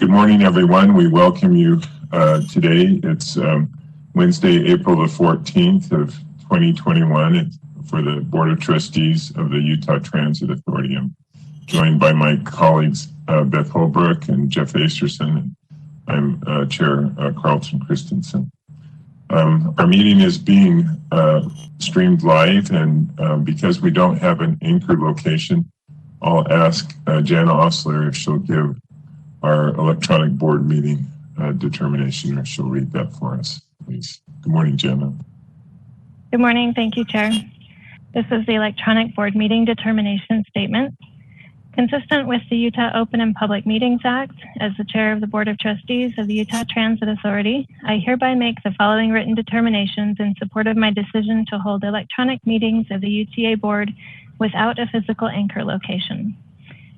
Good morning, everyone. We welcome you today. It's Wednesday, April the 14th of 2021 for the Board of Trustees of the Utah Transit Authority. I'm joined by my colleagues Beth Holbrook and Jeff Asterson. I'm Chair Carlton Christensen. Our meeting is being streamed live, and because we don't have an anchor location, I'll ask Jana Osler if she'll give our electronic board meeting determination, or she'll read that for us, please. Good morning, Jana. Good morning. Thank you, Chair. This is the electronic board meeting determination statement. Consistent with the Utah Open and Public Meetings Act, as the Chair of the Board of Trustees of the Utah Transit Authority, I hereby make the following written determinations in support of my decision to hold electronic meetings of the UTA Board without a physical anchor location.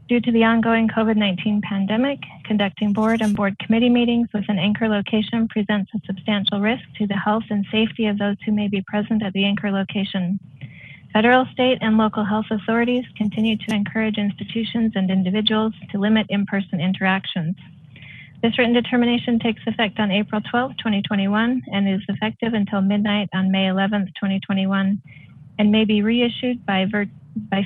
Due to the ongoing COVID-19 pandemic, conducting board and board committee meetings with an anchor location presents a substantial risk to the health and safety of those who may be present at the anchor location. Federal, state, and local health authorities continue to encourage institutions and individuals to limit in-person interactions. This written determination takes effect on April 12, 2021, and is effective until midnight on May 11, 2021, and may be reissued by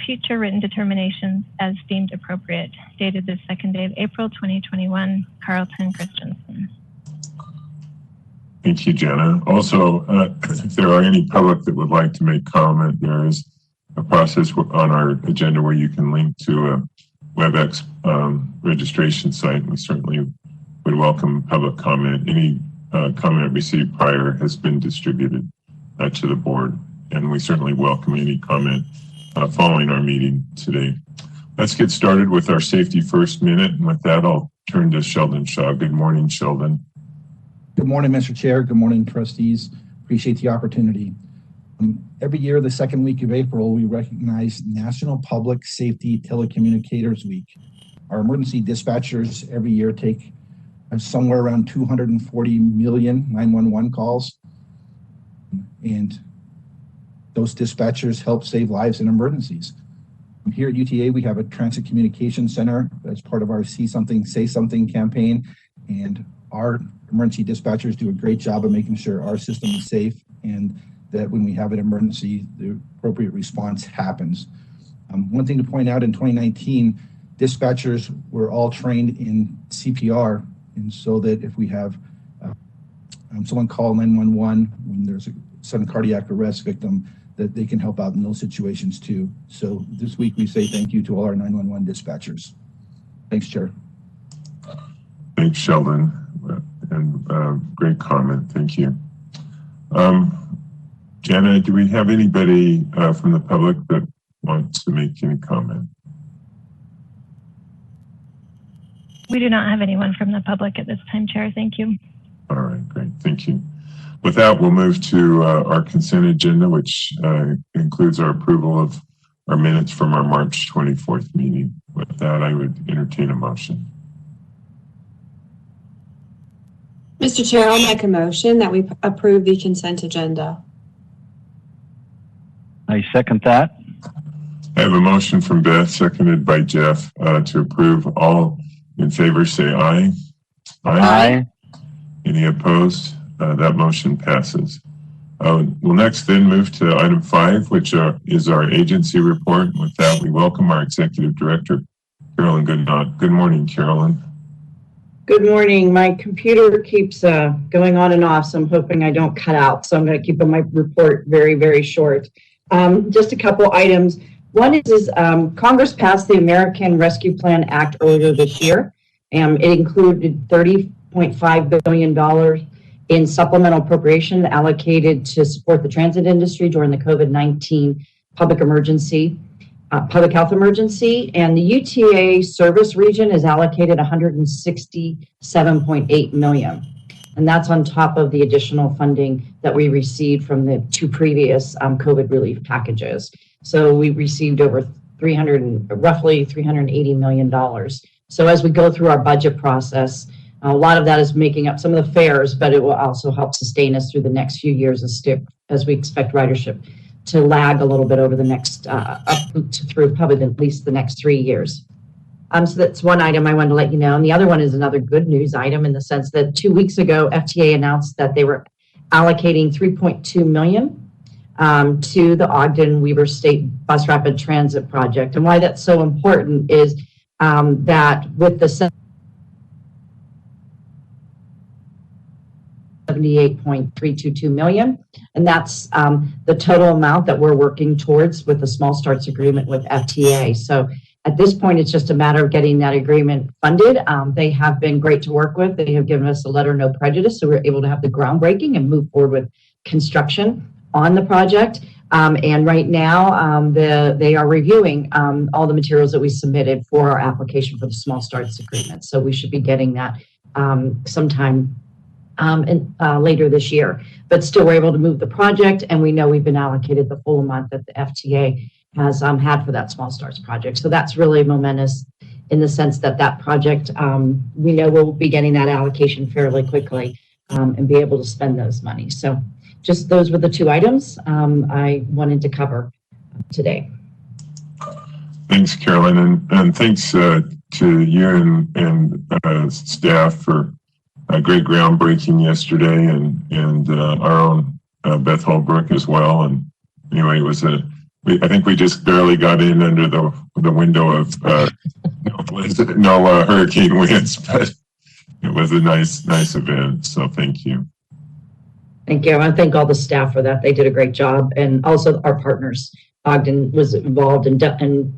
future written determinations as deemed appropriate. Dated the second day of April 2021, Carlton Christensen. Thank you, Jana. Also, if there are any public that would like to make comment, there is a process on our agenda where you can link to a WebEx registration site. We certainly would welcome public comment. Any comment received prior has been distributed to the board, and we certainly welcome any comment following our meeting today. Let's get started with our Safety First Minute, and with that, I'll turn to Sheldon Shaw. Good morning, Sheldon. Good morning, Mr. Chair. Good morning, trustees. Appreciate the opportunity. Every year, the second week of April, we recognize National Public Safety Telecommunicators Week. Our emergency dispatchers every year take somewhere around 240 million 911 calls. And those dispatchers help save lives in emergencies. Here at UTA, we have a transit communication center that's part of our See Something, Say Something campaign. And our emergency dispatchers do a great job of making sure our system is safe and that when we have an emergency, the appropriate response happens. One thing to point out, in 2019, dispatchers were all trained in CPR, and so that if we have someone call 911 when there's a sudden cardiac arrest victim, that they can help out in those situations too. So this week we say thank you to all our 911 dispatchers. Thanks, Chair. Thanks, Sheldon. And great comment. Thank you. Jana, do we have anybody from the public that wants to make any comment? We do not have anyone from the public at this time, Chair. Thank you. All right, great. Thank you. With that, we'll move to our consent agenda, which includes our approval of our minutes from our March 24th meeting. With that, I would entertain a motion. Mr. Chair, I'll make a motion that we approve the consent agenda. I second that. I have a motion from Beth, seconded by Jeff, to approve. All in favor say aye. Aye. Any opposed? That motion passes. We'll next then move to item 5, which is our agency report. With that, we welcome our Executive Director, Carolyn Goodnot. Good morning, Carolyn. Good morning. My computer keeps going on and off, so I'm hoping I don't cut out. So I'm going to keep my report very, very short. Just a couple items. One is Congress passed the American Rescue Plan Act earlier this year. It included $30.5 billion in supplemental appropriation allocated to support the transit industry during the COVID-19 public health emergency, and the UTA service region is allocated $167.8 million. And that's on top of the additional funding that we received from the 2 previous COVID relief packages. So we received over roughly $380 million. So as we go through our budget process, a lot of that is making up some of the fares, but it will also help sustain us through the next few years as we expect ridership to lag a little bit over the next, up to through probably at least the next 3 years. So that's one item I wanted to let you know. And the other one is another good news item in the sense that 2 weeks ago, FTA announced that they were allocating $3.2 million to the Ogden Weber State Bus Rapid Transit Project. And why that's so important is that with the $78.322 million, and that's the total amount that we're working towards with the small starts agreement with FTA. So at this point, it's just a matter of getting that agreement funded. They have been great to work with. They have given us a letter no prejudice, so we're able to have the groundbreaking and move forward with construction on the project. And right now, they are reviewing all the materials that we submitted for our application for the small starts agreement. So we should be getting that sometime later this year. But still, we're able to move the project, and we know we've been allocated the full amount that the FTA has had for that small starts project. So that's really momentous in the sense that that project, we know we'll be getting that allocation fairly quickly and be able to spend those monies. So just those were the two items I wanted to cover today. Thanks, Carolyn, and thanks to you and staff for a great groundbreaking yesterday, and our own Beth Holbrook as well. And anyway, it was I think we just barely got in under the window of no hurricane winds, but it was a nice event. So thank you. Thank you. I want to thank all the staff for that. They did a great job, and also our partners. Ogden was involved, and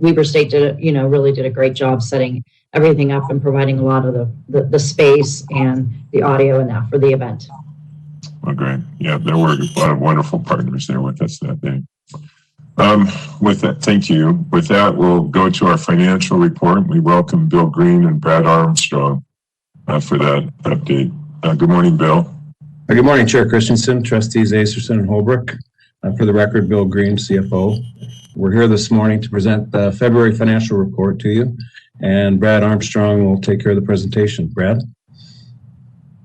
Weber State did really did a great job setting everything up and providing a lot of the space and the audio and that for the event. Well, great. Yeah, there were a lot of wonderful partners there with us that day. With that, thank you. With that, we'll go to our financial report. We welcome Bill Green and Brad Armstrong for that update. Good morning, Bill. Good morning, Chair Christensen, Trustees Acerson and Holbrook. For the record, Bill Green, CFO. We're here this morning to present the February financial report to you, and Brad Armstrong will take care of the presentation. Brad?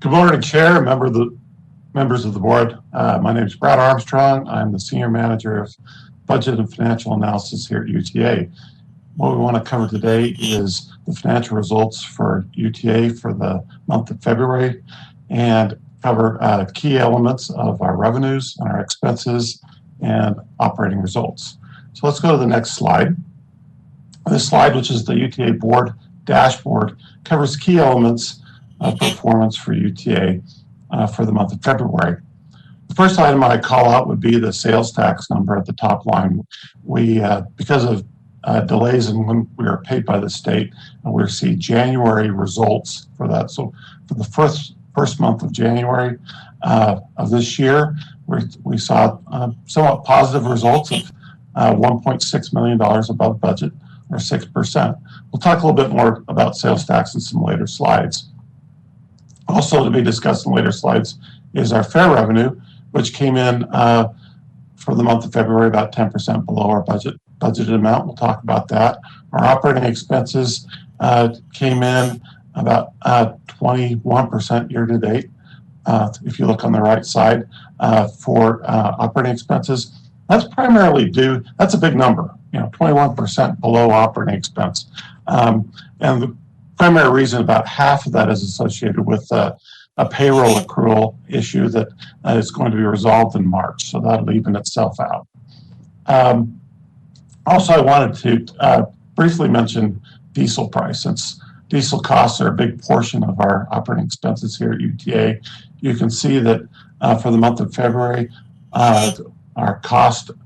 Good morning, Chair, members of the board. My name is Brad Armstrong. I'm the Senior Manager of Budget and Financial Analysis here at UTA. What we want to cover today is the financial results for UTA for the month of February and cover key elements of our revenues and our expenses and operating results. So let's go to the next slide. This slide, which is the UTA Board dashboard, covers key elements of performance for UTA for the month of February. The first item I call out would be the sales tax number at the top line. We, because of delays in when we are paid by the state, we see January results for that. So for the first month of January of this year, we saw somewhat positive results of $1.6 million above budget, or 6%. We'll talk a little bit more about sales tax in some later slides. Also to be discussed in later slides is our fair revenue, which came in for the month of February about 10% below our budgeted amount. We'll talk about that. Our operating expenses came in about 21% year to date. If you look on the right side for operating expenses, that's primarily due, that's a big number, 21% below operating expense. And the primary reason, about half of that is associated with a payroll accrual issue that is going to be resolved in March. So that'll even itself out. Also, I wanted to briefly mention diesel price. Since diesel costs are a big portion of our operating expenses here at UTA, you can see that for the month of February, our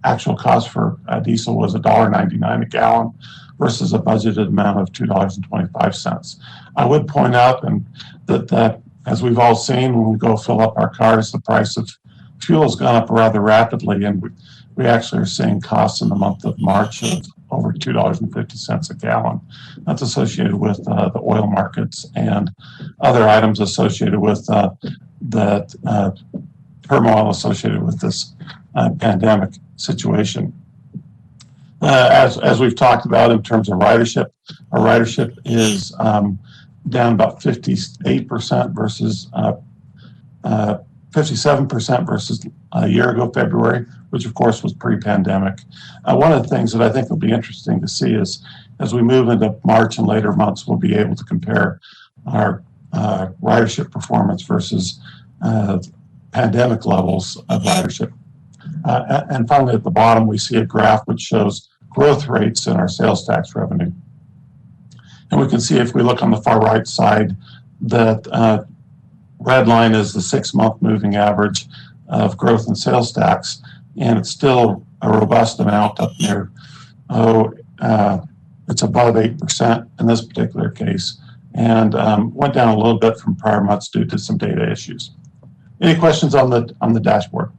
actual cost for diesel was $1.99 a gallon versus a budgeted amount of $2.25. I would point out that as we've all seen, when we go fill up our cars, the price of fuel has gone up rather rapidly, and we actually are seeing costs in the month of March of over $2.50 a gallon. That's associated with the oil markets and other items associated with the turmoil associated with this pandemic situation. As we've talked about in terms of ridership, our ridership is down about 58% versus 57% versus a year ago, February, which of course was pre-pandemic. One of the things that I think will be interesting to see is as we move into March and later months, we'll be able to compare our ridership performance versus pandemic levels of ridership. And finally, at the bottom, we see a graph which shows growth rates in our sales tax revenue. And we can see if we look on the far right side that red line is the 6-month moving average of growth in sales tax, and it's still a robust amount up near, it's above 8% in this particular case, and went down a little bit from prior months due to some data issues. Any questions on the dashboard?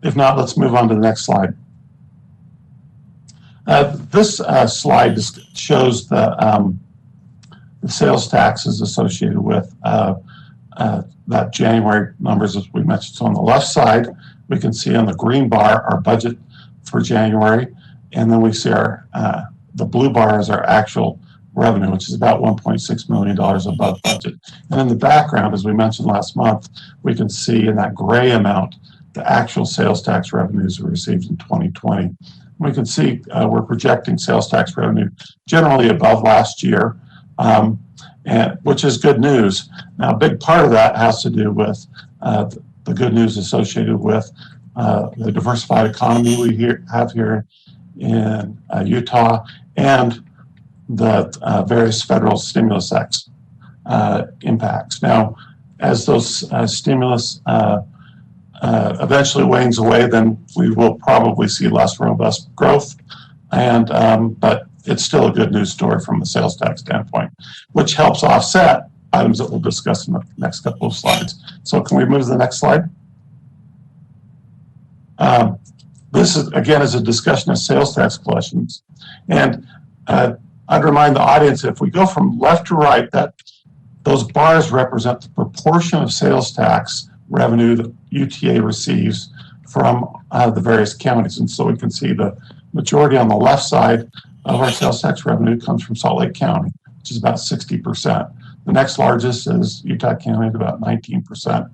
If not, let's move on to the next slide. This slide just shows the sales taxes associated with that January numbers, as we mentioned. So on the left side, we can see on the green bar our budget for January, and then we see our the blue bar is our actual revenue, which is about $1.6 million above budget. And in the background, as we mentioned last month, we can see in that gray amount the actual sales tax revenues we received in 2020. We can see we're projecting sales tax revenue generally above last year, which is good news. Now, a big part of that has to do with the good news associated with the diversified economy we have here in Utah and the various federal stimulus acts impacts. Now, as those stimulus eventually wanes away, then we will probably see less robust growth, but it's still a good news story from the sales tax standpoint, which helps offset items that we'll discuss in the next couple of slides. So can we move to the next slide? This is, again, is a discussion of sales tax collections. And I'd remind the audience, if we go from left to right, that those bars represent the proportion of sales tax revenue that UTA receives from the various counties. And so we can see the majority on the left side of our sales tax revenue comes from Salt Lake County, which is about 60%. The next largest is Utah County at about 19%,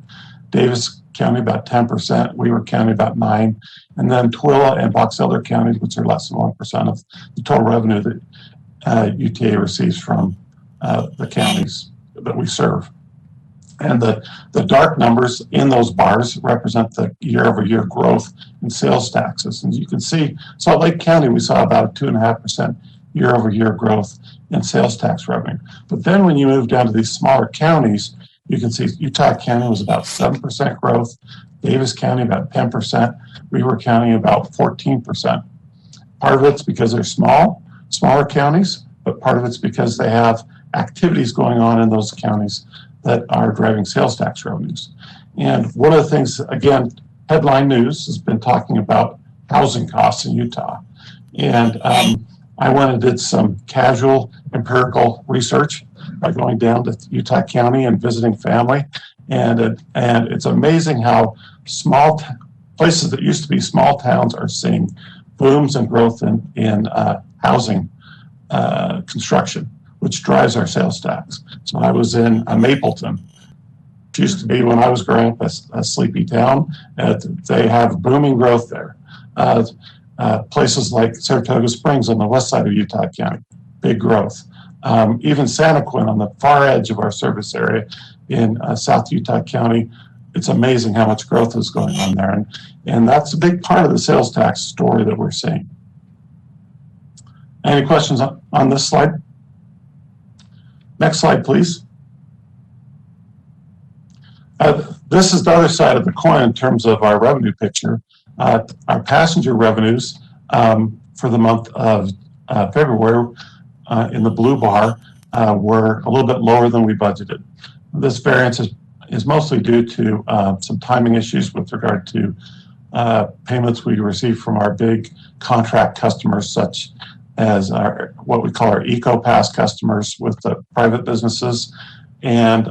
Davis County about 10%, Weaver County about 9%, and then Tooele and Box Elder counties, which are less than 1% of the total revenue that UTA receives from the counties that we serve. And the dark numbers in those bars represent the year-over-year growth in sales taxes. And you can see Salt Lake County, we saw about 2.5% year-over-year growth in sales tax revenue. But then when you move down to these smaller counties, you can see Utah County was about 7% growth, Davis County about 10%, Weaver County about 14%. Part of it's because they're smaller counties, but part of it's because they have activities going on in those counties that are driving sales tax revenues. And one of the things, again, headline news has been talking about housing costs in Utah. And I went and did some casual empirical research by going down to Utah County and visiting family. And it's amazing how small places that used to be small towns are seeing booms and growth in housing construction, which drives our sales tax. So I was in Mapleton, which used to be, when I was growing up, a sleepy town. They have booming growth there. Places like Saratoga Springs on the west side of Utah County, big growth. Even Santaquin on the far edge of our service area in South Utah County, it's amazing how much growth is going on there. And that's a big part of the sales tax story that we're seeing. Any questions on this slide? Next slide, please. This is the other side of the coin in terms of our revenue picture. Our passenger revenues for the month of February in the blue bar were a little bit lower than we budgeted. This variance is mostly due to some timing issues with regard to payments we received from our big contract customers, such as what we call our EcoPass customers with the private businesses, and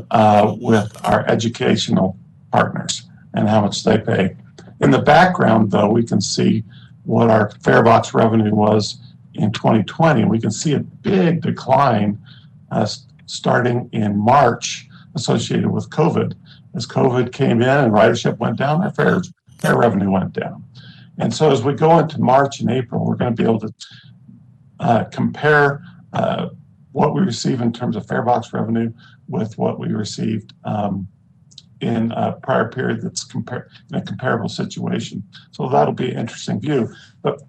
with our educational partners and how much they pay. In the background, though, we can see what our farebox revenue was in 2020. We can see a big decline starting in March associated with COVID. As COVID came in and ridership went down, our fare revenue went down. And so as we go into March and April, we're going to be able to compare what we receive in terms of fare box revenue with what we received in a prior period that's in a comparable situation. So that'll be an interesting view. But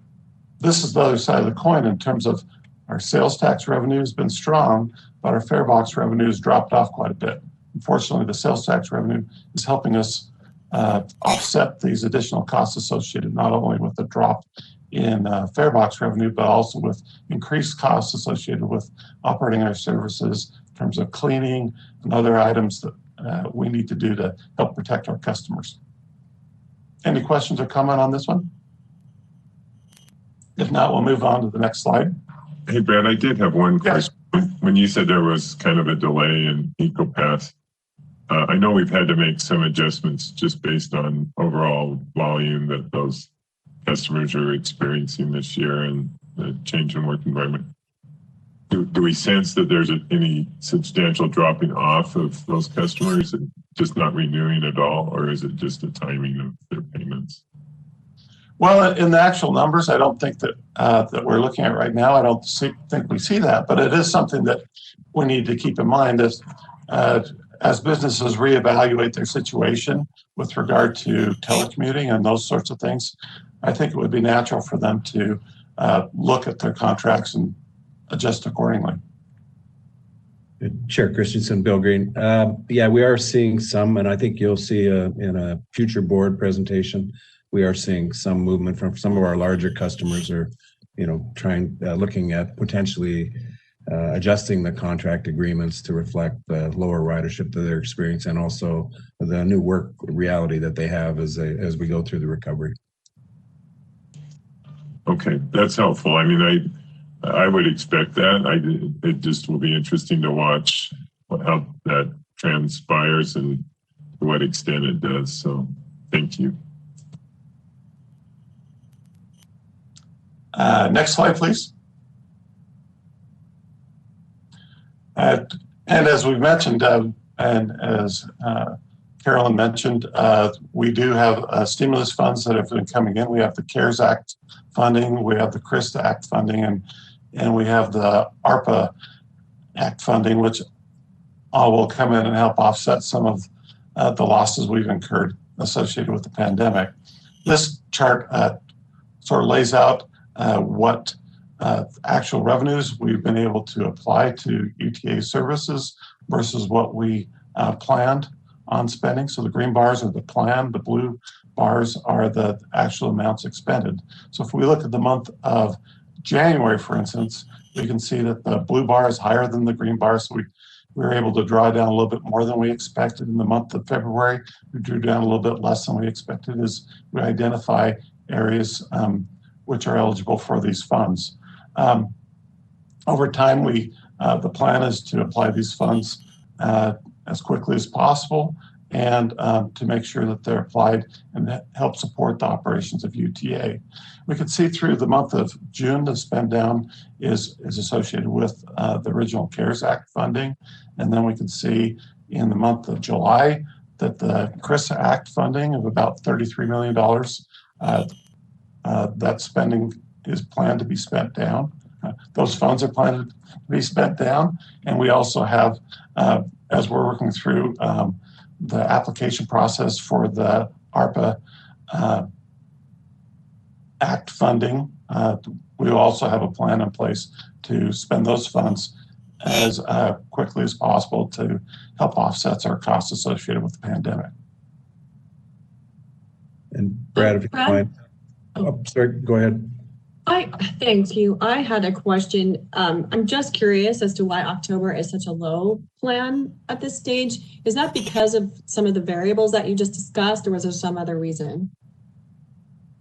this is the other side of the coin in terms of our sales tax revenue has been strong, but our fare box revenue has dropped off quite a bit. Unfortunately, the sales tax revenue is helping us offset these additional costs associated not only with the drop in fare box revenue, but also with increased costs associated with operating our services in terms of cleaning and other items that we need to do to help protect our customers. Any questions or comment on this one? If not, we'll move on to the next slide. Hey, Brad, I did have one question. When you said there was kind of a delay in EcoPass, I know we've had to make some adjustments just based on overall volume that those customers are experiencing this year and the change in work environment. Do we sense that there's any substantial dropping off of those customers and just not renewing at all, or is it just the timing of their payments? Well, in the actual numbers, I don't think that that we're looking at right now. I don't think we see that, but it is something that we need to keep in mind as businesses reevaluate their situation with regard to telecommuting and those sorts of things. I think it would be natural for them to look at their contracts and adjust accordingly. Chair Christensen, Bill Green. Yeah, we are seeing some, and I think you'll see in a future board presentation, we are seeing some movement from some of our larger customers are, looking at potentially adjusting the contract agreements to reflect the lower ridership that they're experiencing and also the new work reality that they have as we go through the recovery. Okay, that's helpful. I mean, I would expect that. It just will be interesting to watch how that transpires and to what extent it does. So thank you. Next slide, please. And as we've mentioned, and as Carolyn mentioned, we do have stimulus funds that have been coming in. We have the CARES Act funding, we have the CRISTA Act funding, and we have the ARPA Act funding, which all will come in and help offset some of the losses we've incurred associated with the pandemic. This chart sort of lays out what actual revenues we've been able to apply to UTA services versus what we planned on spending. So the green bars are the plan, the blue bars are the actual amounts expended. So if we look at the month of January, for instance, we can see that the blue bar is higher than the green bar. So we were able to draw down a little bit more than we expected. In the month of February, we drew down a little bit less than we expected as we identify areas which are eligible for these funds. Over time, the plan is to apply these funds as quickly as possible and to make sure that they're applied and help support the operations of UTA. We can see through the month of June, the spend down is associated with the original CARES Act funding. And then we can see in the month of July that the CRISA Act funding of about $33 million, that spending is planned to be spent down. Those funds are planned to be spent down. And we also have, as we're working through the application process for the ARPA Act funding, we also have a plan in place to spend those funds as quickly as possible to help offset our costs associated with the pandemic. And Brad, if you mind. Oh, sorry, go ahead. Thank you. I had a question. I'm just curious as to why October is such a low plan at this stage. Is that because of some of the variables that you just discussed, or was there some other reason?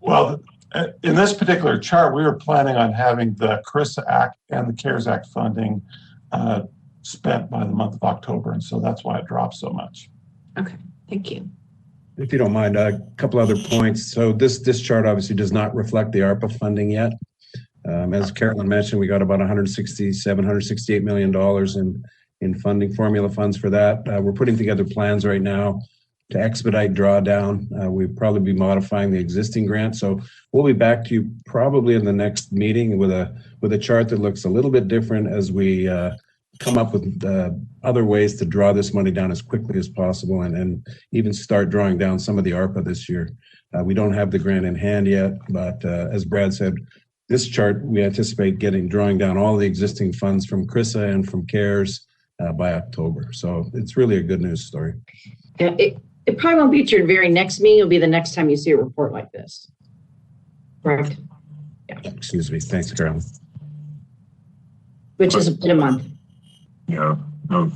Well, in this particular chart, we were planning on having the CRISA Act and the CARES Act funding spent by the month of October, and so that's why it dropped so much. Okay, thank you. If you don't mind, a couple other points. So this chart obviously does not reflect the ARPA funding yet. As Carolyn mentioned, we got about $168 million in funding formula funds for that. We're putting together plans right now to expedite drawdown. We'll probably be modifying the existing grant. So we'll be back to you probably in the next meeting with a chart that looks a little bit different as we come up with other ways to draw this money down as quickly as possible and even start drawing down some of the ARPA this year. We don't have the grant in hand yet, but as Brad said, this chart, we anticipate drawing down all the existing funds from CRISA and from CARES by October. So it's really a good news story. It probably won't be at your very next meeting. It'll be the next time you see a report like this. Correct? Yeah. Excuse me. Thanks, Carolyn. Which is a month. Yeah, no,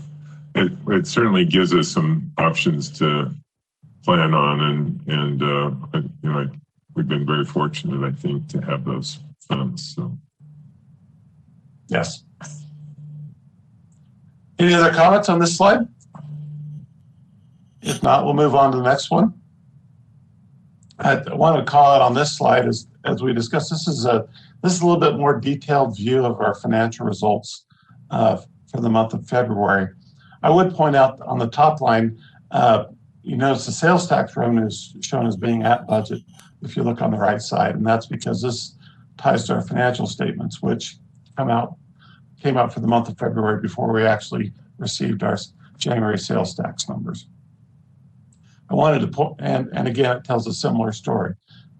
it certainly gives us some options to plan on, and you know, we've been very fortunate, I think, to have those funds. So, Yes. Any other comments on this slide? If not, we'll move on to the next one. I want to call out on this slide as we discussed. This is a little bit more detailed view of our financial results for the month of February. I would point out on the top line, you notice the sales tax revenue is shown as being at budget if you look on the right side, and that's because this ties to our financial statements, which came out for the month of February before we actually received our January sales tax numbers. I wanted to put, and again, it tells a similar story.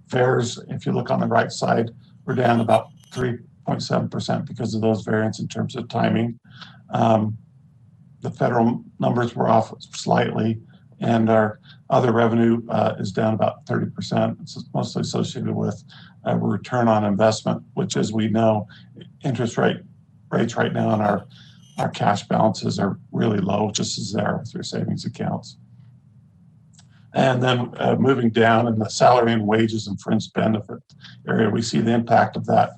Fares, if you look on the right side, we're down about 3.7% because of those variants in terms of timing. The federal numbers were off slightly, and our other revenue is down about 30%. It's mostly associated with a return on investment, which, as we know, interest rates right now on our cash balances are really low, just as they are with your savings accounts. And then moving down in the salary and wages and fringe benefit area, we see the impact of that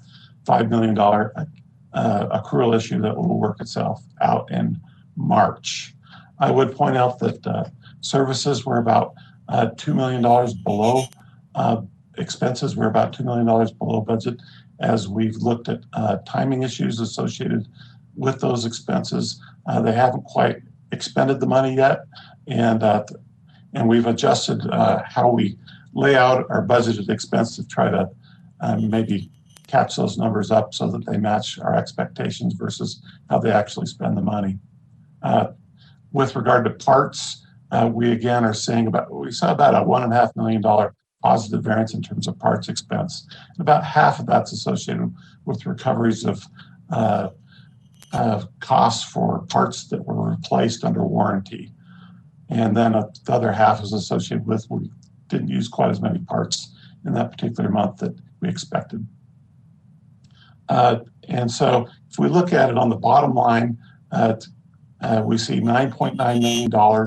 $5 million accrual issue that will work itself out in March. I would point out that services were about $2 million below expenses. Were about $2 million below budget as we've looked at timing issues associated with those expenses. They haven't quite expended the money yet, and we've adjusted how we lay out our budgeted expense to try to maybe catch those numbers up so that they match our expectations versus how they actually spend the money. With regard to parts, we again are seeing we saw about a $1.5 million positive variance in terms of parts expense. About half of that's associated with recoveries of costs for parts that were replaced under warranty. And then the other half is associated with we didn't use quite as many parts in that particular month that we expected. And so if we look at it on the bottom line, we see $9.9 million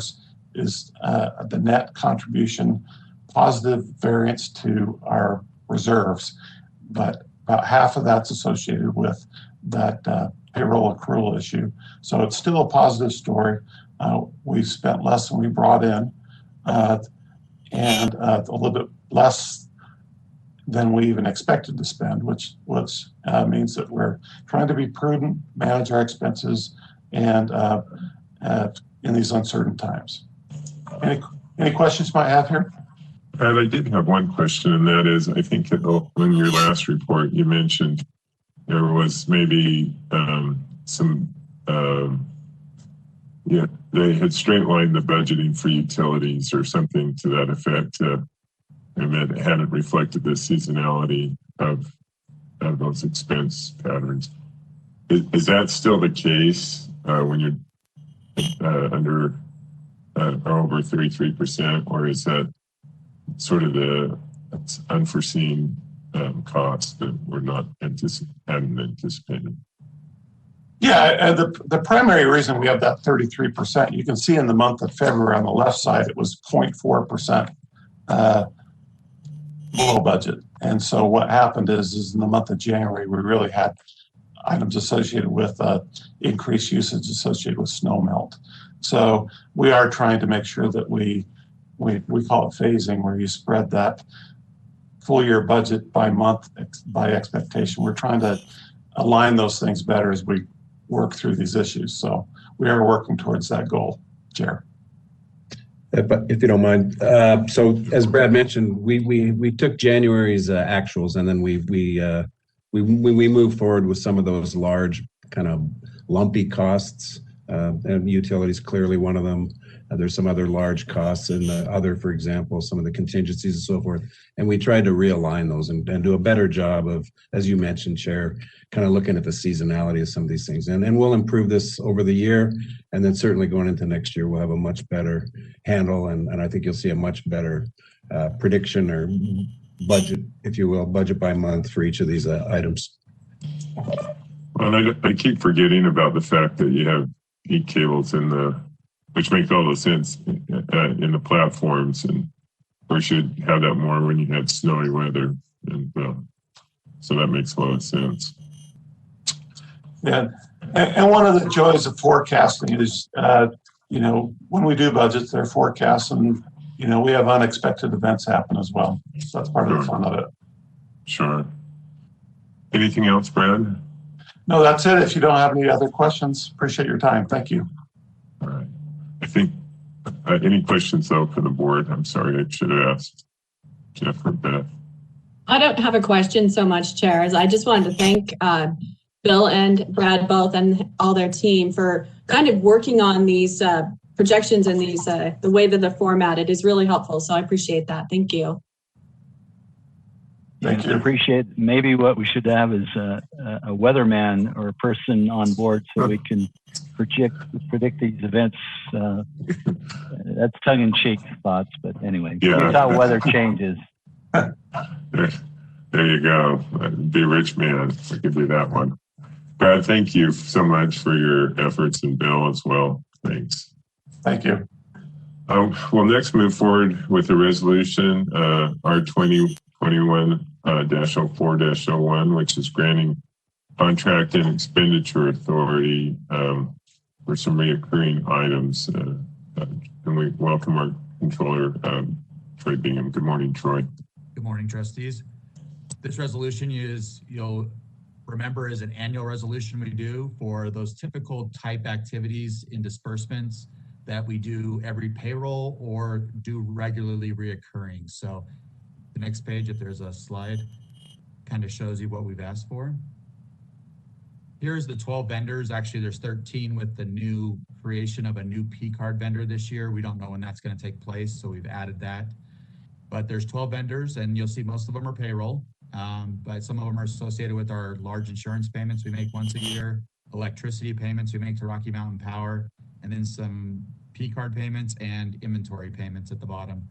is the net contribution, positive variance to our reserves, but about half of that's associated with that payroll accrual issue. So it's still a positive story. We spent less than we brought in, and a little bit less than we even expected to spend, which means that we're trying to be prudent, manage our expenses, and in these uncertain times. Any questions you might have here? Pat, I did have one question, and that is, I think in your last report, you mentioned there was maybe they had straight lined the budgeting for utilities or something to that effect, and that hadn't reflected the seasonality of those expense patterns. Is that still the case when you're under over 33%, or is that sort of the unforeseen costs that were not hadn't anticipated? Yeah, the primary reason we have that 33%, you can see in the month of February on the left side, it was 0.4% below budget. And so what happened is in the month of January, we really had items associated with increased usage associated with snow melt. So we are trying to make sure that we call it phasing, where you spread that full year budget by month by expectation. We're trying to align those things better as we work through these issues. So we are working towards that goal, Chair. If you don't mind. So as Brad mentioned, we took January's actuals, and then we moved forward with some of those large kind of lumpy costs, and utilities clearly one of them. There's some other large costs and other, for example, some of the contingencies and so forth. And we tried to realign those and do a better job of, as you mentioned, Chair, kind of looking at the seasonality of some of these things. And we'll improve this over the year. And then certainly going into next year, we'll have a much better handle. And I think you'll see a much better prediction or budget, if you will, budget by month for each of these items. Well, I keep forgetting about the fact that you have heat cables which makes all the sense in the platforms, and we should have that more when you have snowy weather, and so that makes a lot of sense. Yeah, and one of the joys of forecasting is, when we do budgets, they're forecasts, and we have unexpected events happen as well. So that's part of the fun of it. Sure. Anything else, Brad? No, that's it. If you don't have any other questions, appreciate your time. Thank you. All right. I think any questions though for the board? I'm sorry, I should have asked Jeff or Beth. I don't have a question so much, Chair, as I just wanted to thank Bill and Brad both and all their team for kind of working on these projections and these the way that they're formatted is really helpful. So I appreciate that. Thank you. Thank you. Appreciate. Maybe what we should have is a weatherman or a person on board so we can predict these events. That's tongue-in-cheek thoughts, but anyway, that's how weather changes. There you go. Be a rich man. I could do that one. Brad, thank you so much for your efforts, and Bill as well. Thanks. Thank you. We'll next move forward with the resolution R2021-04-01, which is granting contract and expenditure authority for some reoccurring items. And we welcome our controller, Troy Bingham. Good morning, Troy. Good morning, trustees. This resolution you'll remember is an annual resolution we do for those typical type activities in disbursements that we do every payroll or do regularly reoccurring. So the next page, if there's a slide, kind of shows you what we've asked for. Here's the 12 vendors. Actually, there's 13 with the new creation of a new P card vendor this year. We don't know when that's going to take place, so we've added that. But there's 12 vendors, and you'll see most of them are payroll, but some of them are associated with our large insurance payments we make once a year, electricity payments we make to Rocky Mountain Power, and then some P card payments and inventory payments at the bottom.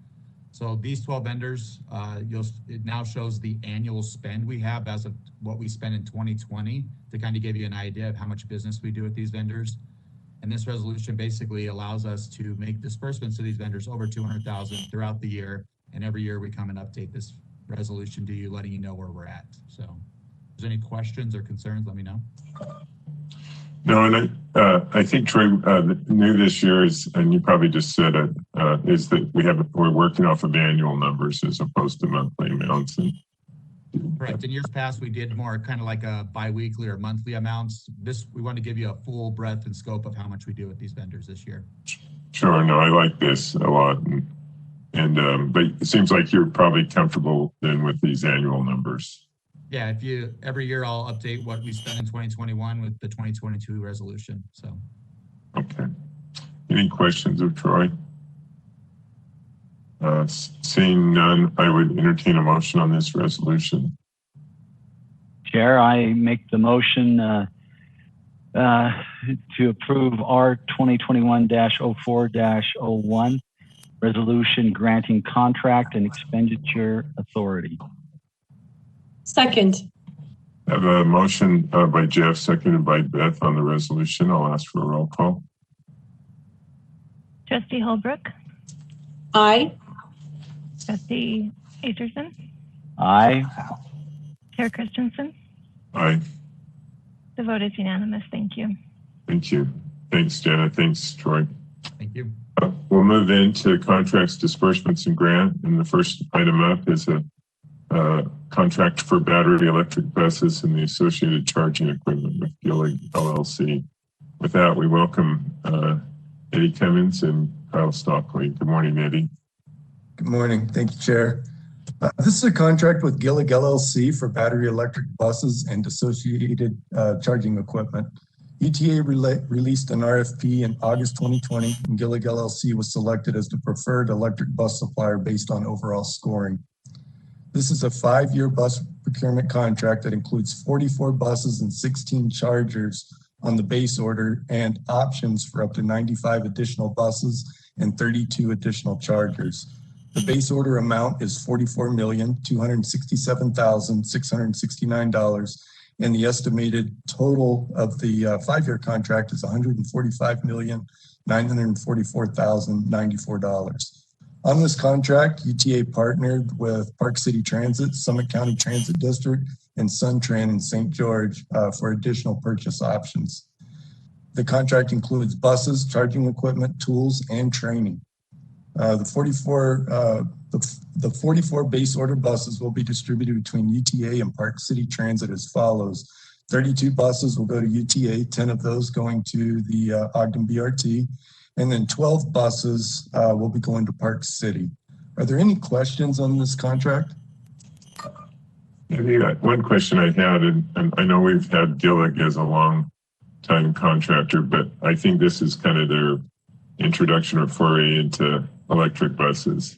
So these 12 vendors, it now shows the annual spend we have as of what we spent in 2020 to kind of give you an idea of how much business we do with these vendors. And this resolution basically allows us to make disbursements to these vendors over $200,000 throughout the year. And every year we come and update this resolution to you, letting you know where we're at. So if there's any questions or concerns, let me know. No, and I think Troy, new this year is, and you probably just said it, is that we're working off of annual numbers as opposed to monthly amounts. Correct. In years past, we did more kind of like a biweekly or monthly amounts. We want to give you a full breadth and scope of how much we do with these vendors this year. Sure. No, I like this a lot. But it seems like you're probably comfortable then with these annual numbers. Yeah, every year I'll update what we spent in 2021 with the 2022 resolution. So. Okay. Any questions of Troy? Seeing none, I would entertain a motion on this resolution. Chair, I make the motion to approve R 2021-04-01 resolution granting contract and expenditure authority. Second. I have a motion by Jeff, seconded by Beth on the resolution. I'll ask for a roll call. Trustee Holbrook. Aye. Trustee Aserson. Aye. Chair Christensen. Aye. The vote is unanimous. Thank you. Thank you. Thanks, Jenna. Thanks, Troy. Thank you. We'll move into contracts, disbursements, and grant. And the first item up is a contract for battery electric buses and the associated charging equipment with Gillig LLC. With that, we welcome Eddie Cummins and Kyle Stockley. Good morning, Eddie. Good morning. Thank you, Chair. This is a contract with Gillig LLC for battery electric buses and associated charging equipment. UTA released an RFP in August 2020, and Gillig LLC was selected as the preferred electric bus supplier based on overall scoring. This is a 5-year bus procurement contract that includes 44 buses and 16 chargers on the base order and options for up to 95 additional buses and 32 additional chargers. The base order amount is $44,267,669, and the estimated total of the 5-year contract is $145,944,094. On this contract, UTA partnered with Park City Transit, Summit County Transit District, and SunTran in St. George for additional purchase options. The contract includes buses, charging equipment, tools, and training. The 44 base order buses will be distributed between UTA and Park City Transit as follows. 32 buses will go to UTA, 10 of those going to the Ogden BRT, and then 12 buses will be going to Park City. Are there any questions on this contract? Yeah, one question I had, and I know we've had Gillig as a long-time contractor, but I think this is kind of their introduction or foray into electric buses.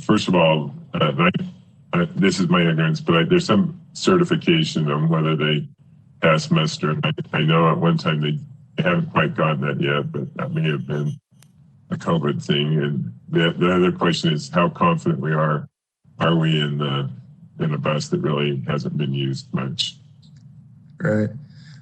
First of all, this is my ignorance, but there's some certification on whether they pass muster. I know at one time they haven't quite gotten that yet, but that may have been a COVID thing. And the other question is how confident we are we in a bus that really hasn't been used much? Right.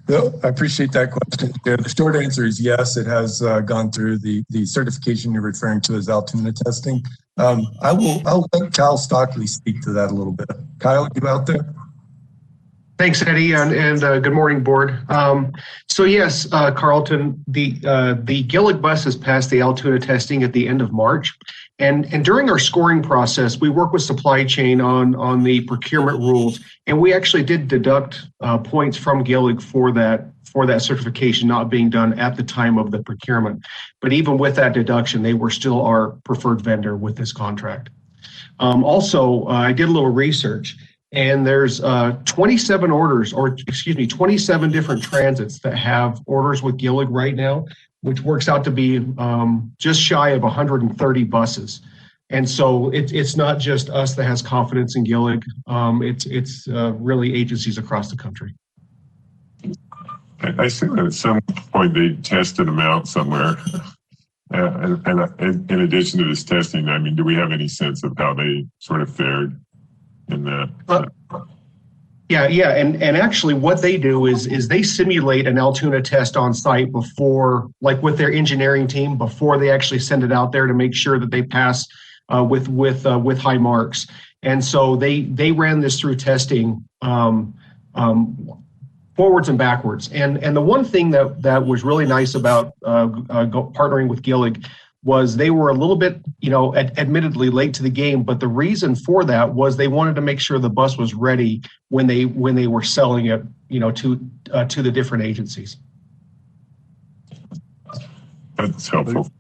Well, I appreciate that question. The short answer is yes, it has gone through the certification you're referring to as Altoona testing. I'll let Kyle Stockley speak to that a little bit. Kyle, you out there? Thanks, Eddie, and good morning, board. So yes, Carlton, the Gillig bus has passed the Altoona testing at the end of March. And during our scoring process, we work with supply chain on the procurement rules, and we actually did deduct points from Gillig for that certification not being done at the time of the procurement. But even with that deduction, they were still our preferred vendor with this contract. Also, I did a little research, and there's 27 different transits that have orders with Gillig right now, which works out to be just shy of 130 buses. And so it's not just us that has confidence in Gillig, it's really agencies across the country. I assume at some point they tested them out somewhere. And in addition to this testing, I mean, do we have any sense of how they sort of fared in that? Yeah, and actually what they do is they simulate an Altoona test on site before, like with their engineering team, before they actually send it out there to make sure that they pass with high marks. And so they ran this through testing forwards and backwards. And the one thing that was really nice about partnering with Gillig was they were a little bit, admittedly late to the game, but the reason for that was they wanted to make sure the bus was ready when they were selling it, to the different agencies. That's helpful.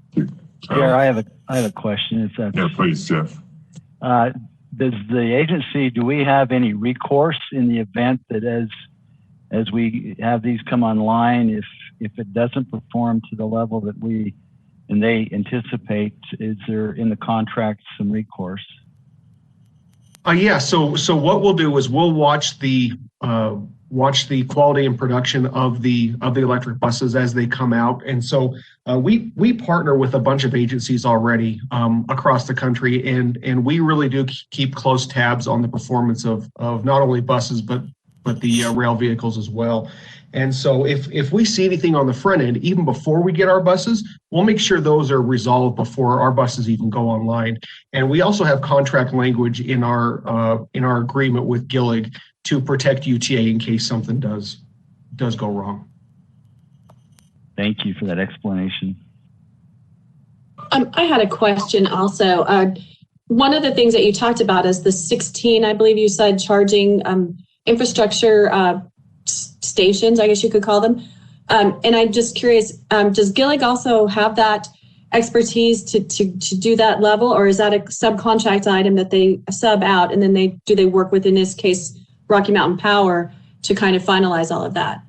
Chair, I have a question. Yeah, please, Jeff. Do we have any recourse in the event that as we have these come online, if it doesn't perform to the level that they anticipate, is there in the contract some recourse? Yeah. So what we'll do is we'll watch the quality and production of the electric buses as they come out, and so we partner with a bunch of agencies already across the country, and we really do keep close tabs on the performance of not only buses but the rail vehicles as well. And so if we see anything on the front end, even before we get our buses, we'll make sure those are resolved before our buses even go online. And we also have contract language in our agreement with Gillig to protect UTA in case something does go wrong. Thank you for that explanation. I had a question also. One of the things that you talked about is the 16, I believe you said, charging infrastructure stations, I guess you could call them. And I'm just curious, does Gillig also have that expertise to do that level, or is that a subcontract item that they sub out and then they work with, in this case, Rocky Mountain Power to kind of finalize all of that?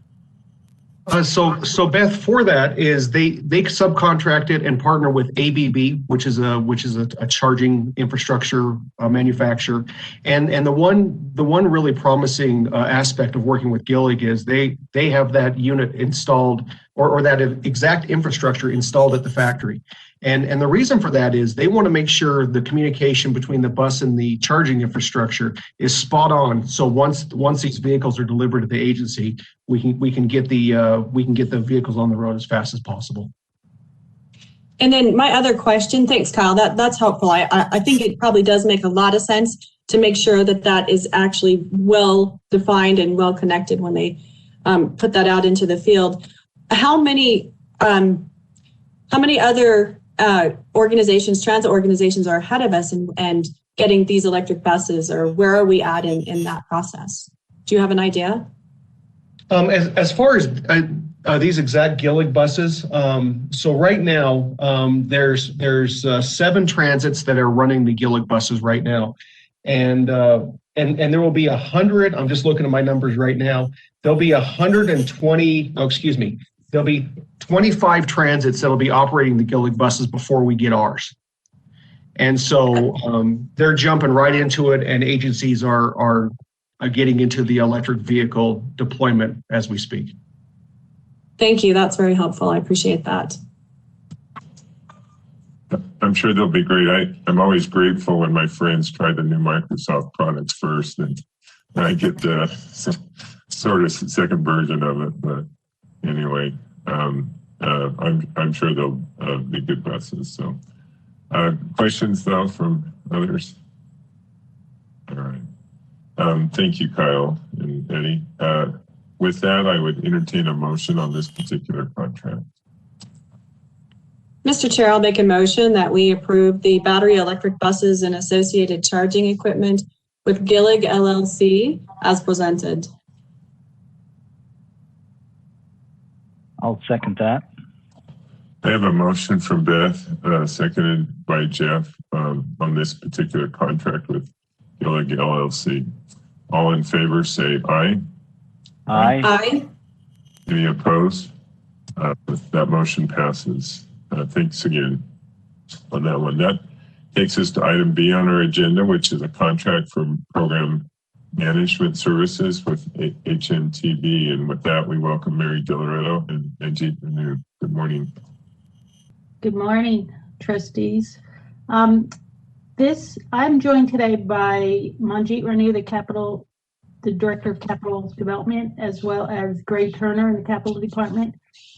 So Beth, for that is they subcontract it and partner with ABB, which is a charging infrastructure manufacturer, and the one really promising aspect of working with Gillig is they have that unit installed or that exact infrastructure installed at the factory. And the reason for that is they want to make sure the communication between the bus and the charging infrastructure is spot on. So once these vehicles are delivered to the agency, we can get the vehicles on the road as fast as possible. And then my other question, thanks, Kyle. That's helpful. I think it probably does make a lot of sense to make sure that is actually well defined and well connected when they put that out into the field. How many other organizations, transit organizations, are ahead of us and getting these electric buses, or where are we at in that process? Do you have an idea? As far as these exact Gillig buses, so right now there's 7 transits that are running the Gillig buses right now, and there will be 100. I'm just looking at my numbers right now. There'll be 120. Oh, excuse me. There'll be 25 transits that'll be operating the Gillig buses before we get ours. And so they're jumping right into it, and agencies are getting into the electric vehicle deployment as we speak. Thank you. That's very helpful. I appreciate that. I'm sure they'll be great. I'm always grateful when my friends try the new Microsoft products first, and I get the sort of second version of it. But anyway, I'm sure they'll be good buses. So, questions though from others? All right. Thank you, Kyle and Eddie. With that, I would entertain a motion on this particular contract. Mr. Chair, I'll make a motion that we approve the battery electric buses and associated charging equipment with Gillig LLC as presented. I'll second that. I have a motion from Beth, seconded by Jeff, on this particular contract with Gillig LLC. All in favor, say aye. Aye. Aye. Any opposed? That motion passes. Thanks again on that one. That takes us to item B on our agenda, which is a contract for program management services with HMTB. And with that, we welcome Mary DiLoretto and Manjeet Renu. Good morning. Good morning, trustees. I'm joined today by Manjeet Renu, the Director of Capital Development, as well as Gray Turner in the Capital Department.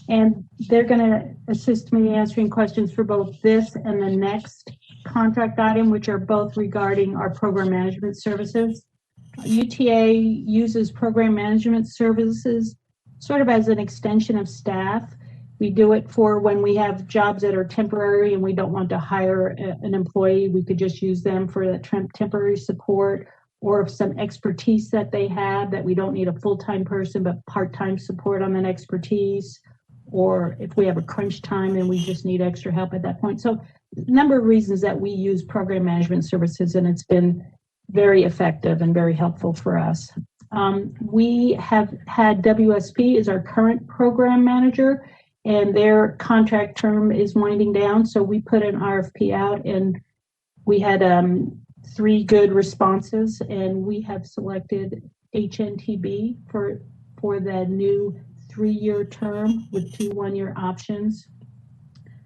And they're going to assist me answering questions for both this and the next contract item, which are both regarding our program management services. UTA uses program management services sort of as an extension of staff. We do it for when we have jobs that are temporary and we don't want to hire an employee. We could just use them for that temporary support, or some expertise that they have that we don't need a full-time person, but part-time support on that expertise, or if we have a crunch time and we just need extra help at that point. So a number of reasons that we use program management services, and it's been very effective and very helpful for us. We have had WSP as our current program manager, and their contract term is winding down. So we put an RFP out, and we had 3 good responses, and we have selected HNTB for the new 3-year term with 2 one-year options.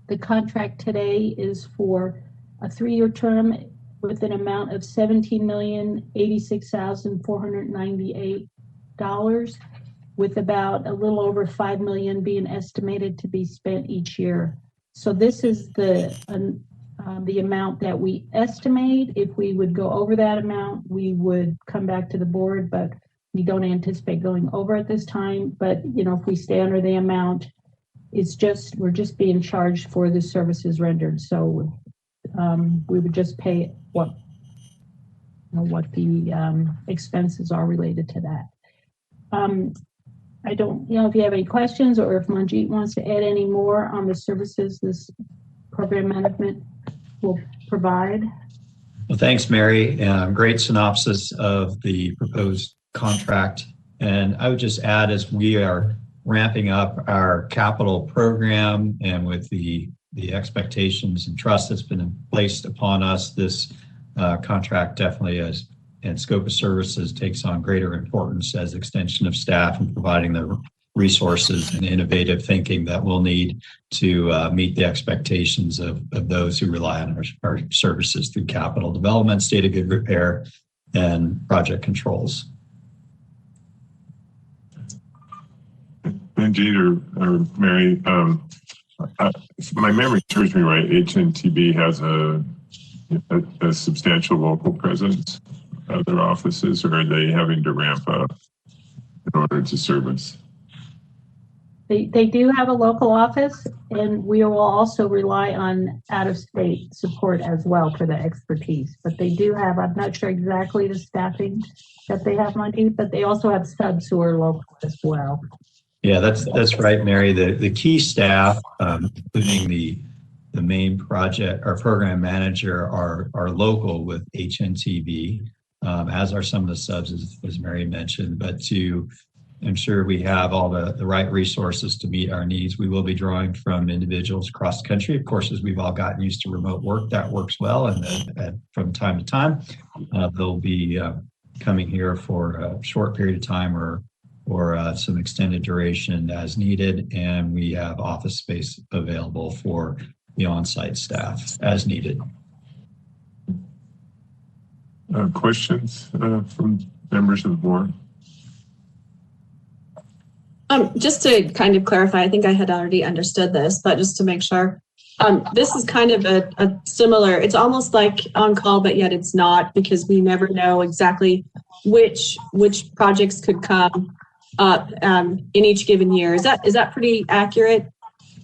The contract today is for a 3-year term with an amount of $17,086,498, with about a little over $5 million being estimated to be spent each year. So this is the amount that we estimate. If we would go over that amount, we would come back to the board, but we don't anticipate going over at this time. But if we stay under the amount, we're just being charged for the services rendered. So we would just pay what the expenses are related to that. I don't know if you have any questions, or if Manjeet wants to add any more on the services this Program Management will provide. Well, thanks, Mary. Great synopsis of the proposed contract. And I would just add, as we are ramping up our capital program and with the expectations and trust that's been placed upon us, this contract definitely and scope of services takes on greater importance as extension of staff and providing the resources and innovative thinking that we'll need to meet the expectations of those who rely on our services through capital development, state of good repair, and project controls. Manjeet or Mary, if my memory serves me right, HNTB has a substantial local presence at their offices, or are they having to ramp up in order to service? They do have a local office, and we will also rely on out-of-state support as well for the expertise. But they do have, I'm not sure exactly the staffing that they have, Monty, but they also have subs who are local as well. Yeah, that's right, Mary. The key staff, including the main project, our program manager, are local with HNTB, as are some of the subs, as Mary mentioned. But to ensure we have all the right resources to meet our needs, we will be drawing from individuals across the country. Of course, as we've all gotten used to remote work, that works well. And then from time to time, they'll be coming here for a short period of time or some extended duration as needed. And we have office space available for the on-site staff as needed. Questions from members of the board? Just to kind of clarify, I think I had already understood this, but just to make sure, this is kind of a similar, it's almost like on call, but yet it's not, because we never know exactly which projects could come up in each given year. Is that pretty accurate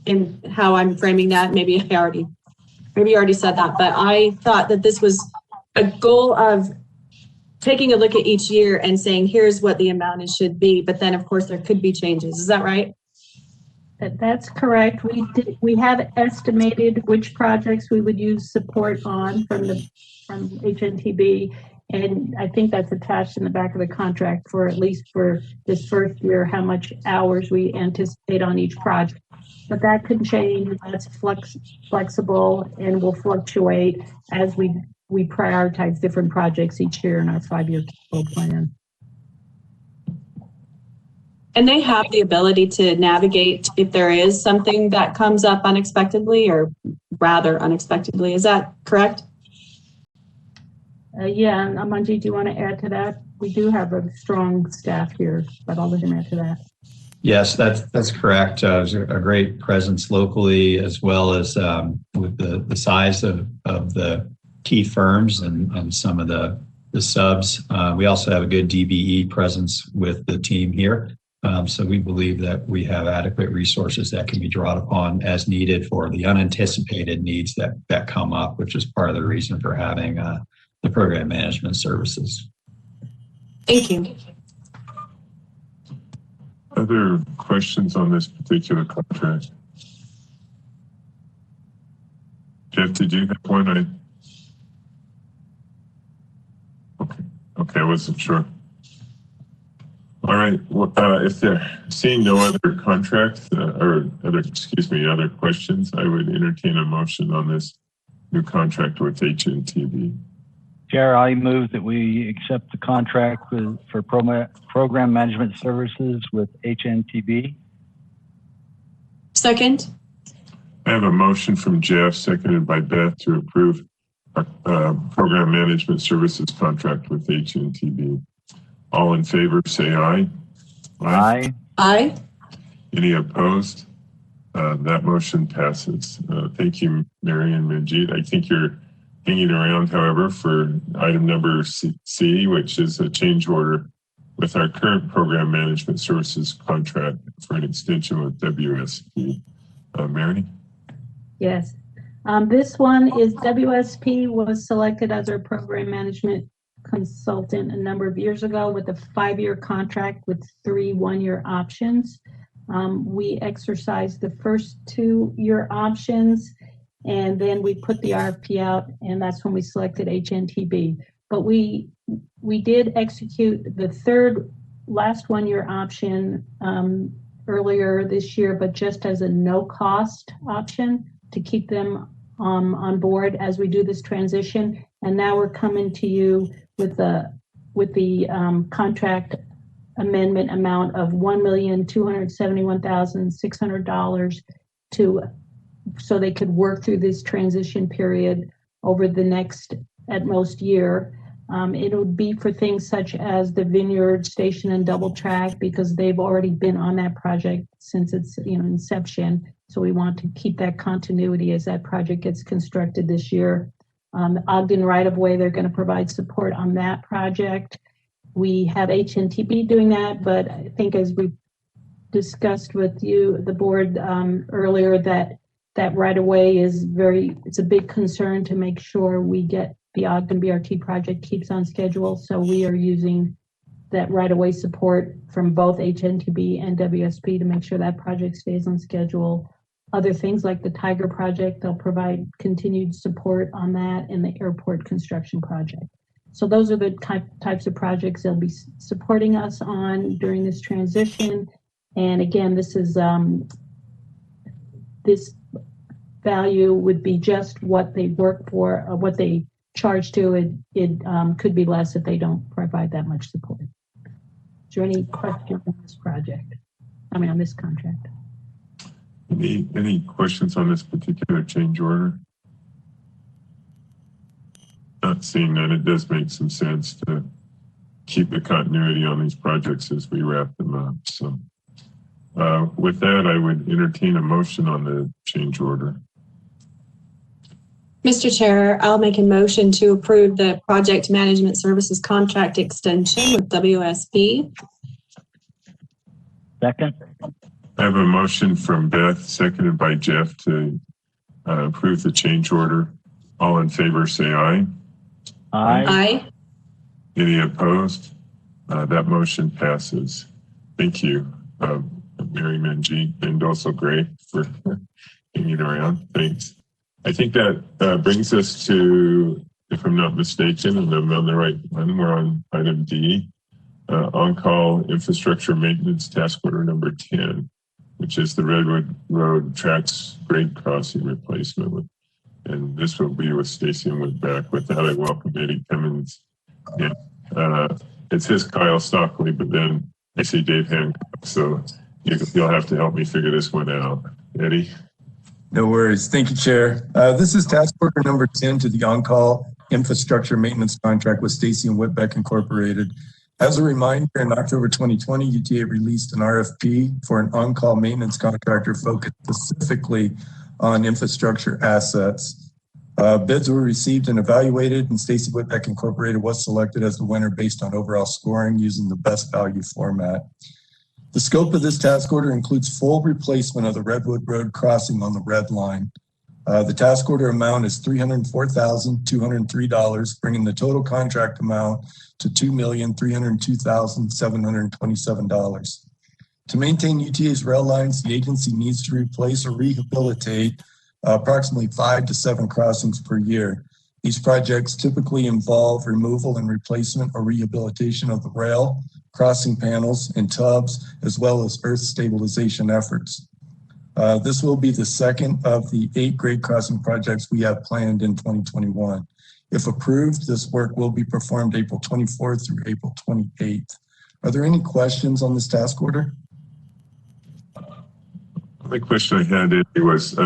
in how I'm framing that? Maybe you already said that, but I thought that this was a goal of taking a look at each year and saying, here's what the amount should be. But then of course there could be changes. Is that right? That's correct. We have estimated which projects we would use support on from HNTB. And I think that's attached in the back of the contract for at least for this first year, how much hours we anticipate on each project. But that can change. That's flexible and will fluctuate as we prioritize different projects each year in our 5-year capital plan. And they have the ability to navigate if there is something that comes up unexpectedly, or rather unexpectedly. Is that correct? Yeah, and Amanji, do you want to add to that? We do have a strong staff here, but I'll let him add to that. Yes, that's correct. There's a great presence locally, as well as with the size of the key firms and some of the subs. We also have a good DBE presence with the team here. So we believe that we have adequate resources that can be drawn upon as needed for the unanticipated needs that come up, which is part of the reason for having the program management services. Thank you. Other questions on this particular contract? Jeff, did you have one? Okay, I wasn't sure. All right. Well, if they're seeing no other contracts other questions, I would entertain a motion on this new contract with HNTB. Chair, I move that we accept the contract for program management services with HNTB. Second. I have a motion from Jeff, seconded by Beth, to approve program management services contract with HNTB. All in favor, say aye. Aye. Aye. Any opposed? That motion passes. Thank you, Mary and Manjeet. I think you're hanging around, however, for item number C, which is a change order with our current program management services contract for an extension with WSP. Mary? Yes. This one is WSP was selected as our program management consultant a number of years ago with a 5-year contract with 3 1-year options. We exercised the first 2-year options And then we put the RFP out, and that's when we selected HNTB. But we did execute the last 1-year option earlier this year, but just as a no-cost option to keep them on board as we do this transition. And now we're coming to you with the contract amendment amount of $1,271,600 so they could work through this transition period over the next at most year. It would be for things such as the Vineyard Station and Double Track, because they've already been on that project since its inception. So we want to keep that continuity as that project gets constructed this year. The Ogden right-of-way, they're going to provide support on that project. We have HNTB doing that, but I think as we discussed with you, the board earlier, that right-of-way it's a big concern to make sure we get the Ogden BRT project keeps on schedule. So we are using that right-of-way support from both HNTB and WSP to make sure that project stays on schedule. Other things like the Tiger project, they'll provide continued support on that, and the airport construction project. So those are the types of projects they'll be supporting us on during this transition. And again, this value would be just what they work for, what they charge to. It could be less if they don't provide that much support. Is there any questions on this project? On this contract? Any questions on this particular change order? Not seeing that, it does make some sense to keep the continuity on these projects as we wrap them up. So with that, I would entertain a motion on the change order. Mr. Chair, I'll make a motion to approve the project management services contract extension with WSP. Second. I have a motion from Beth, seconded by Jeff, to approve the change order. All in favor, say aye. Aye. Aye. Any opposed? That motion passes. Thank you, Mary Manjeet, and also Gray for hanging around. Thanks. I think that brings us to, if I'm not mistaken, and I'm on the right one, we're on item D, on-call infrastructure maintenance task order number 10, which is the Redwood Road tracks grade crossing replacement. And this will be with Stacy and Whitback. With that, I welcome Eddie Cummins. Yeah. It says Kyle Stockley, but then I see Dave Hancock, so you'll have to help me figure this one out. Eddie? No worries. Thank you, Chair. This is task order number 10 to the on-call infrastructure maintenance contract with Stacy and Whitbeck Incorporated. As a reminder, in October 2020, UTA released an RFP for an on-call maintenance contractor focused specifically on infrastructure assets. Bids were received and evaluated, and Stacy Whitbeck Incorporated was selected as the winner based on overall scoring using the best value format. The scope of this task order includes full replacement of the Redwood Road crossing on the red line. The task order amount is $304,203, bringing the total contract amount to $2,302,727. To maintain UTA's rail lines, the agency needs to replace or rehabilitate approximately 5 to 7 crossings per year. These projects typically involve removal and replacement or rehabilitation of the rail, crossing panels, and tubs, as well as earth stabilization efforts. This will be the second of the 8 grade crossing projects we have planned in 2021. If approved, this work will be performed April 24th through April 28th. Are there any questions on this task order? The question I had was,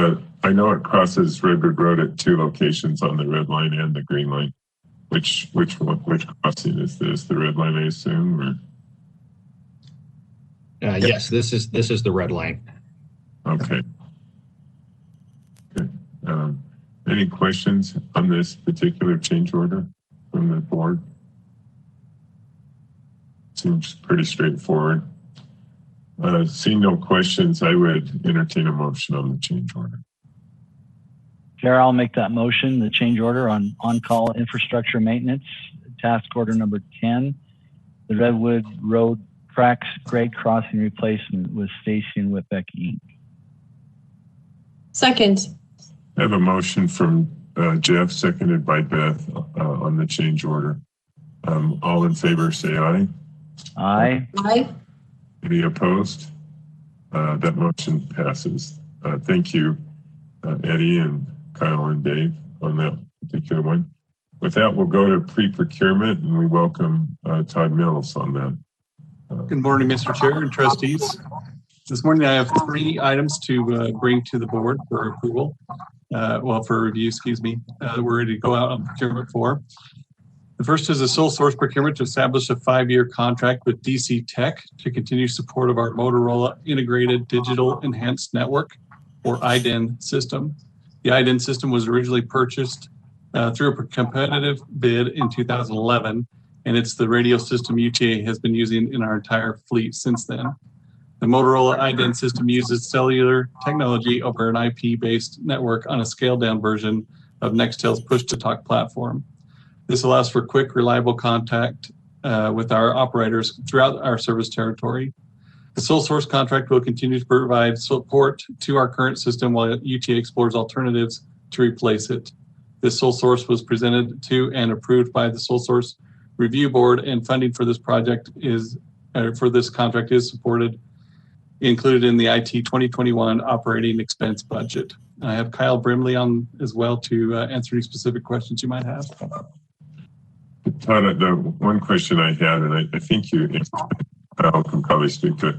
I know it crosses Redwood Road at 2 locations on the red line and the green line. Which crossing is this? The red line, I assume, or? Yes, this is the red line. Okay. Good. Any questions on this particular change order from the board? Seems pretty straightforward. Seeing no questions, I would entertain a motion on the change order. Chair, I'll make that motion, the change order on-call infrastructure maintenance, task order number 10, the Redwood Road tracks grade crossing replacement with Stacy and Whitbeck Inc. Second. I have a motion from Jeff, seconded by Beth, on the change order. All in favor, say aye. Aye. Aye. Any opposed? That motion passes. Thank you, Eddie and Kyle and Dave, on that particular one. With that, we'll go to pre-procurement, and we welcome Todd Mills on that. Good morning, Mr. Chair and trustees. This morning I have 3 items to bring to the board for approval, for review, excuse me, that we're ready to go out on procurement for. The first is a sole source procurement to establish a 5-year contract with DC Tech to continue support of our Motorola Integrated Digital Enhanced Network, or IDEN system. The IDEN system was originally purchased through a competitive bid in 2011, and it's the radio system UTA has been using in our entire fleet since then. The Motorola IDEN system uses cellular technology over an IP-based network on a scaled-down version of Nextel's push-to-talk platform. This allows for quick, reliable contact with our operators throughout our service territory. The sole source contract will continue to provide support to our current system while UTA explores alternatives to replace it. This sole source was presented to and approved by the Sole Source Review Board, and funding for this project for this contract is included in the IT 2021 operating expense budget. I have Kyle Brimley on as well to answer any specific questions you might have. Todd, the one question I had, and I think Kyle can probably speak to it.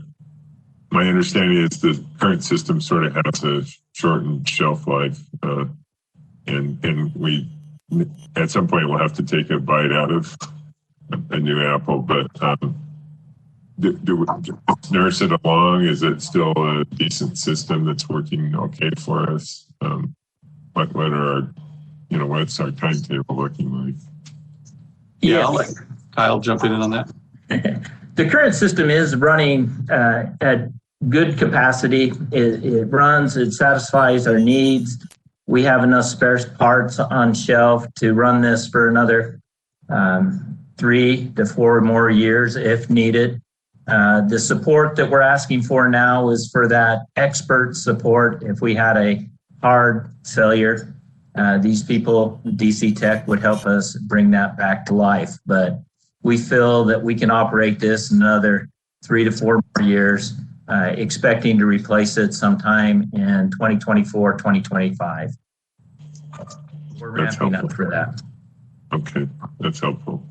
My understanding is the current system sort of has a shortened shelf life, and we at some point we'll have to take a bite out of a new apple, but do we nurse it along? Is it still a decent system that's working okay for us? What are our, what's our timetable looking like? Yeah, I'll let Kyle jump in on that. The current system is running at good capacity. It runs, it satisfies our needs. We have enough spare parts on shelf to run this for another 3 to 4 more years if needed. The support that we're asking for now is for that expert support. If we had a hard failure, these people, DC Tech, would help us bring that back to life. But we feel that we can operate this another 3 to 4 more years, expecting to replace it sometime in 2024, 2025. We're ramping up for that. Okay, that's helpful.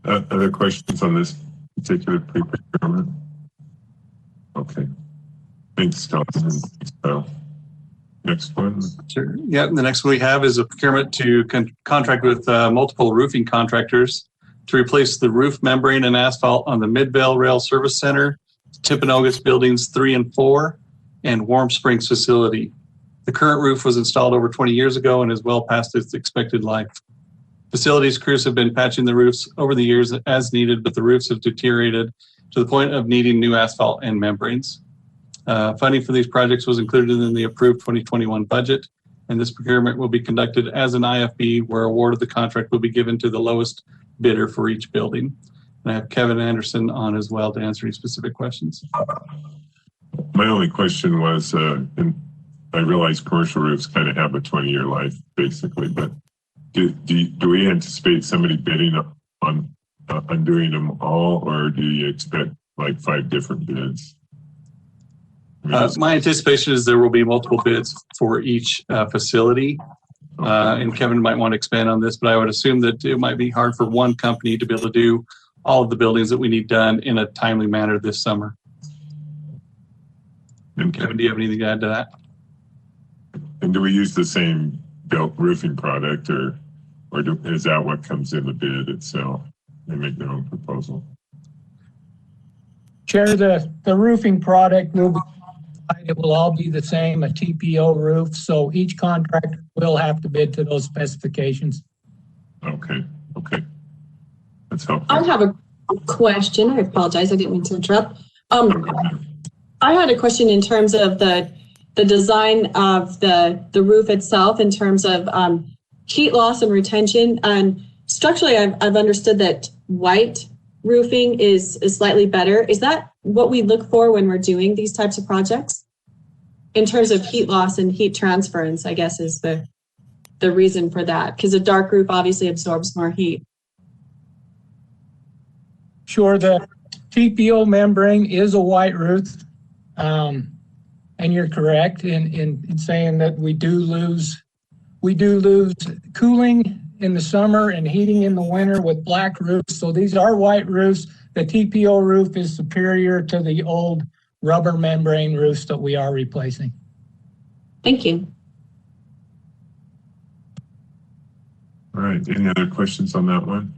Other questions on this particular pre-procurement? Okay. Thanks, Todd. Next one. Sure. Yeah, the next one we have is a procurement to contract with multiple roofing contractors to replace the roof membrane and asphalt on the Midbale Rail Service Center, Timpanogos Buildings 3 and 4, and Warm Springs facility. The current roof was installed over 20 years ago and is well past its expected life. Facilities crews have been patching the roofs over the years as needed, but the roofs have deteriorated to the point of needing new asphalt and membranes. Funding for these projects was included in the approved 2021 budget, and this procurement will be conducted as an IFB, where award of the contract will be given to the lowest bidder for each building. And I have Kevin Anderson on as well to answer any specific questions. My only question was, and I realize commercial roofs kind of have a 20-year life, basically, but do we anticipate somebody bidding on doing them all, or do you expect like 5 different bids? My anticipation is there will be multiple bids for each facility. And Kevin might want to expand on this, but I would assume that it might be hard for one company to be able to do all of the buildings that we need done in a timely manner this summer. And Kevin, do you have anything to add to that? And do we use the same built roofing product, or is that what comes in the bid itself? They make their own proposal. Chair, the roofing product will be, it will all be the same, a TPO roof, so each contractor will have to bid to those specifications. Okay, that's helpful. I have a question. I apologize, I didn't mean to interrupt. I had a question in terms of the design of the roof itself, in terms of heat loss and retention. And structurally, I've understood that white roofing is slightly better. Is that what we look for when we're doing these types of projects? in terms of heat loss and heat transference, I guess is the reason for that, because a dark roof obviously absorbs more heat. Sure, the TPO membrane is a white roof. And you're correct in saying that we do lose cooling in the summer and heating in the winter with black roofs. So these are white roofs. The TPO roof is superior to the old rubber membrane roofs that we are replacing. Thank you. All right, any other questions on that one?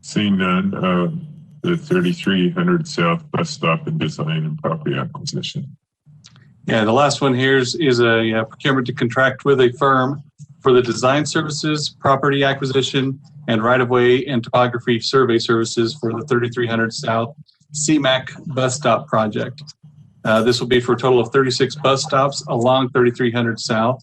Seeing none, the 3300 South bus stop and design and property acquisition. Yeah, the last one here is a procurement to contract with a firm for the design services, property acquisition, and right-of-way and topography survey services for the 3300 South CMAC bus stop project. This will be for a total of 36 bus stops along 3300 South.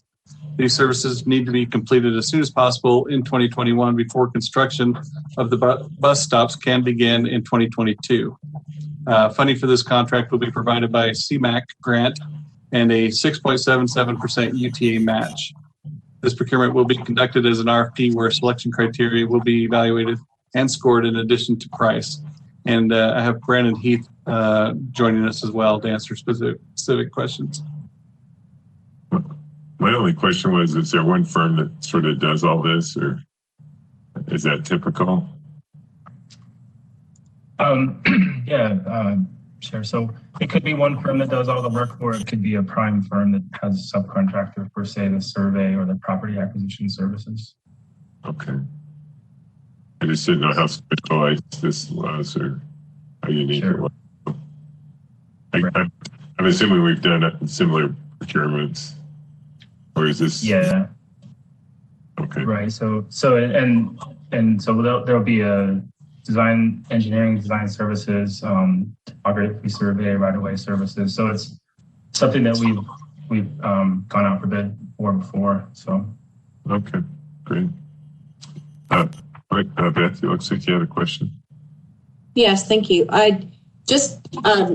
These services need to be completed as soon as possible in 2021 before construction of the bus stops can begin in 2022. Funding for this contract will be provided by a CMAC grant and a 6.77% UTA match. This procurement will be conducted as an RFP where selection criteria will be evaluated and scored in addition to price. And I have Brandon Heath joining us as well to answer specific questions. My only question was, is there one firm that sort of does all this, or is that typical? Sure. So it could be one firm that does all the work, or it could be a prime firm that has a subcontractor for, say, the survey or the property acquisition services. Okay. I just didn't know how specialized this was or how unique it was. I'm assuming we've done similar procurements, or is this? Yeah. Okay. Right. So there'll be a engineering design services, topography survey, right-of-way services. So it's something that we've gone out for bid for before. So. Okay, great. Beth, it looks like you had a question. Yes, thank you. I just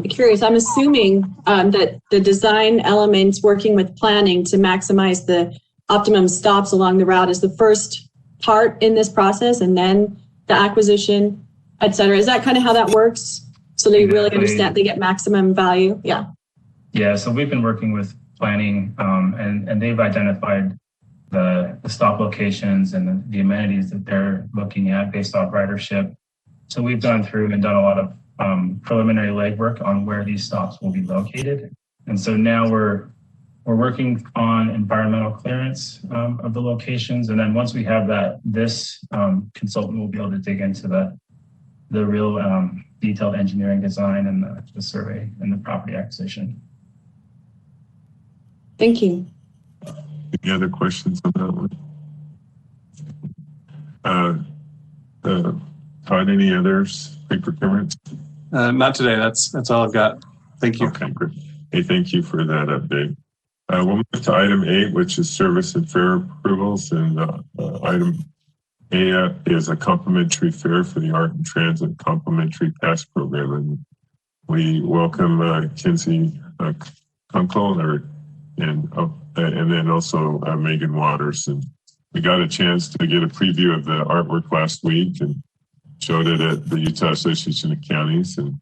curious, I'm assuming that the design elements working with planning to maximize the optimum stops along the route is the first part in this process, and then the acquisition, et cetera. Is that kind of how that works? So they really understand, they get maximum value? Yeah. Yeah, so we've been working with planning and they've identified the stop locations and the amenities that they're looking at based off ridership. So we've gone through and done a lot of preliminary legwork on where these stops will be located. And so now we're working on environmental clearance of the locations. And then once we have that, this consultant will be able to dig into the real detailed engineering design and the survey and the property acquisition. Thank you. Any other questions on that one? Todd, any others? Pre-procurement? Not today. That's all I've got. Thank you. Okay, great. Hey, thank you for that update. We'll move to item 8, which is service and fare approvals. And item A is a complimentary fare for the Art and Transit Complimentary Pass Program. And we welcome Kinsey Kunkel and then also Megan Waters. And we got a chance to get a preview of the artwork last week and showed it at the Utah Association of Counties. And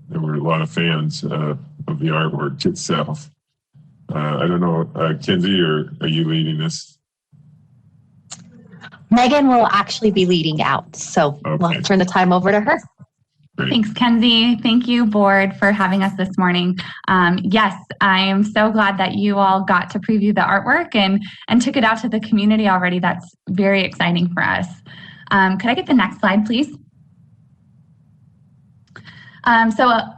there were a lot of fans of the artwork itself. I don't know, Kinsey, or are you leading this? Megan will actually be leading out, so we'll turn the time over to her. Great. Thanks, Kenzie. Thank you, board, for having us this morning. Yes, I am so glad that you all got to preview the artwork and took it out to the community already. That's very exciting for us. Could I get the next slide, please?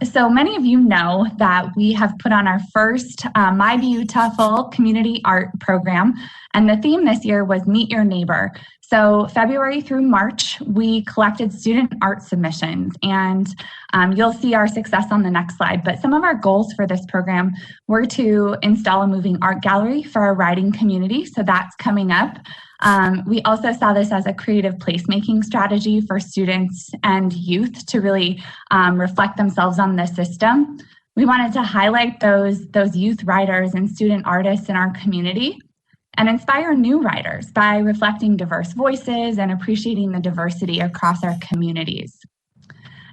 So many of you know that we have put on our first My Beautiful Community Art Program, and the theme this year was Meet Your Neighbor. So February through March, we collected student art submissions, and you'll see our success on the next slide. But some of our goals for this program were to install a moving art gallery for our riding community, so that's coming up. We also saw this as a creative placemaking strategy for students and youth to really reflect themselves on the system. We wanted to highlight those youth writers and student artists in our community and inspire new writers by reflecting diverse voices and appreciating the diversity across our communities.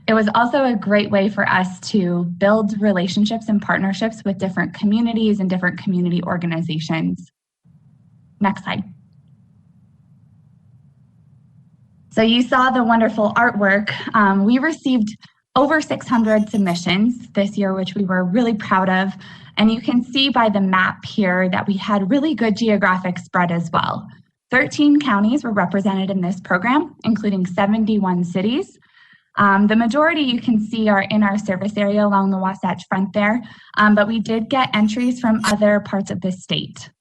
It was also a great way for us to build relationships and partnerships with different communities and different community organizations. Next slide. So you saw the wonderful artwork. We received over 600 submissions this year, which we were really proud of. And you can see by the map here that we had really good geographic spread as well. 13 counties were represented in this program, including 71 cities. The majority you can see are in our service area along the Wasatch Front there, but we did get entries from other parts of the state.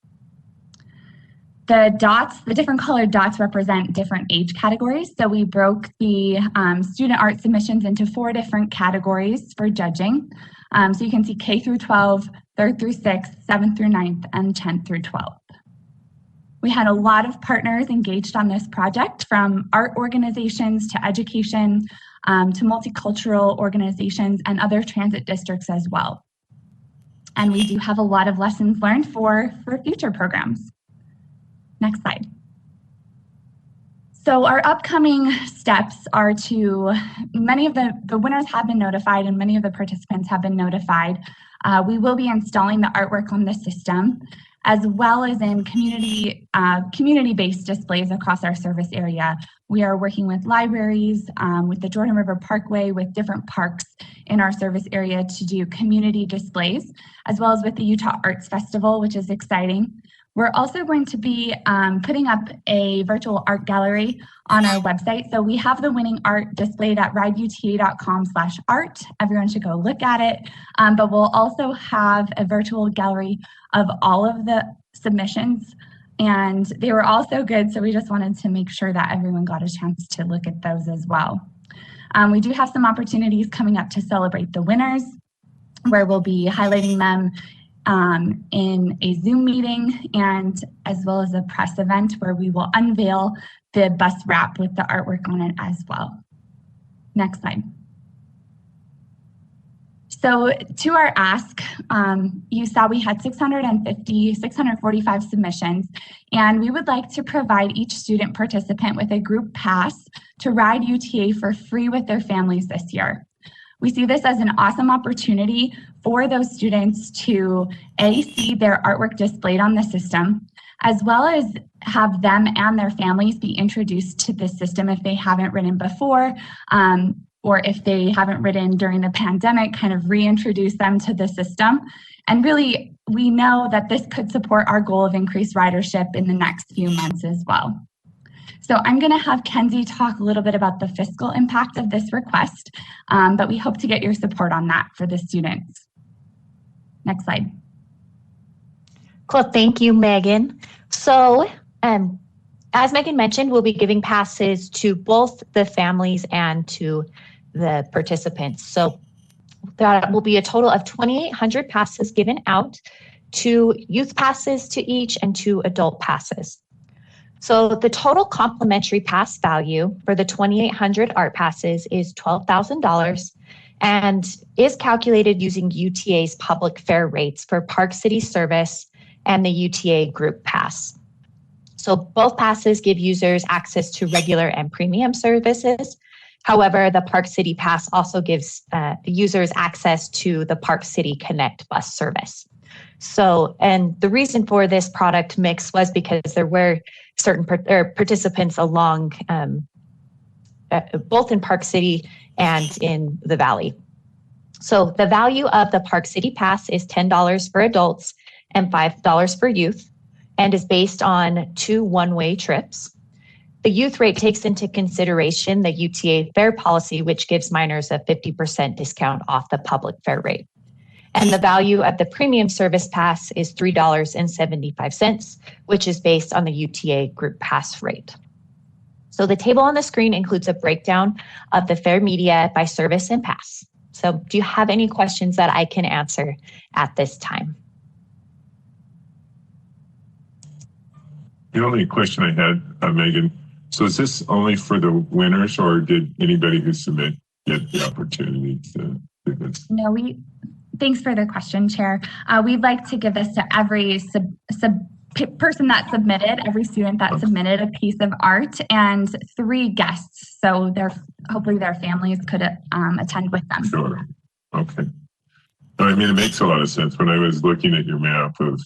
The dots, the different colored dots represent different age categories. So we broke the student art submissions into 4 different categories for judging. So you can see K through 12, 3rd through 6th, 7th through 9th, and 10th through 12th. We had a lot of partners engaged on this project, from art organizations to education, to multicultural organizations and other transit districts as well. And we do have a lot of lessons learned for future programs. Next slide. So our upcoming steps are to, many of the winners have been notified and many of the participants have been notified. We will be installing the artwork on the system, as well as in community-based displays across our service area. We are working with libraries, with the Jordan River Parkway, with different parks in our service area to do community displays, as well as with the Utah Arts Festival, which is exciting. We're also going to be putting up a virtual art gallery on our website. So we have the winning art displayed at rideuta.com/art. Everyone should go look at it. But we'll also have a virtual gallery of all of the submissions, and they were all so good. So we just wanted to make sure that everyone got a chance to look at those as well. We do have some opportunities coming up to celebrate the winners, where we'll be highlighting them in a Zoom meeting, and as well as a press event where we will unveil the bus wrap with the artwork on it as well. Next slide. So to our ask, you saw we had 645 submissions, and we would like to provide each student participant with a group pass to ride UTA for free with their families this year. We see this as an awesome opportunity for those students to see their artwork displayed on the system, as well as have them and their families be introduced to the system if they haven't ridden before, or if they haven't ridden during the pandemic, kind of reintroduce them to the system. And really, we know that this could support our goal of increased ridership in the next few months as well. So I'm going to have Kenzie talk a little bit about the fiscal impact of this request, but we hope to get your support on that for the students. Next slide. Cool, thank you, Megan. So as Megan mentioned, we'll be giving passes to both the families and to the participants. So that will be a total of 2,800 passes given out, 2 youth passes to each and 2 adult passes. So the total complimentary pass value for the 2,800 art passes is $12,000 and is calculated using UTA's public fare rates for Park City Service and the UTA Group Pass. So both passes give users access to regular and premium services. However, the Park City Pass also gives users access to the Park City Connect bus service. So, and the reason for this product mix was because there were certain participants along both in Park City and in the Valley. So the value of the Park City Pass is $10 for adults and $5 for youth, and is based on 2 one-way trips. The youth rate takes into consideration the UTA fare policy, which gives minors a 50% discount off the public fare rate. And the value of the premium service pass is $3.75, which is based on the UTA group pass rate. So the table on the screen includes a breakdown of the fare media by service and pass. So do you have any questions that I can answer at this time? The only question I had, Megan, so is this only for the winners, or did anybody who submit get the opportunity to do this? No, Thanks for the question, Chair. We'd like to give this to every person that submitted, every student that submitted a piece of art, and 3 guests. So hopefully their families could attend with them. Sure. Okay. I mean, it makes a lot of sense. When I was looking at your map of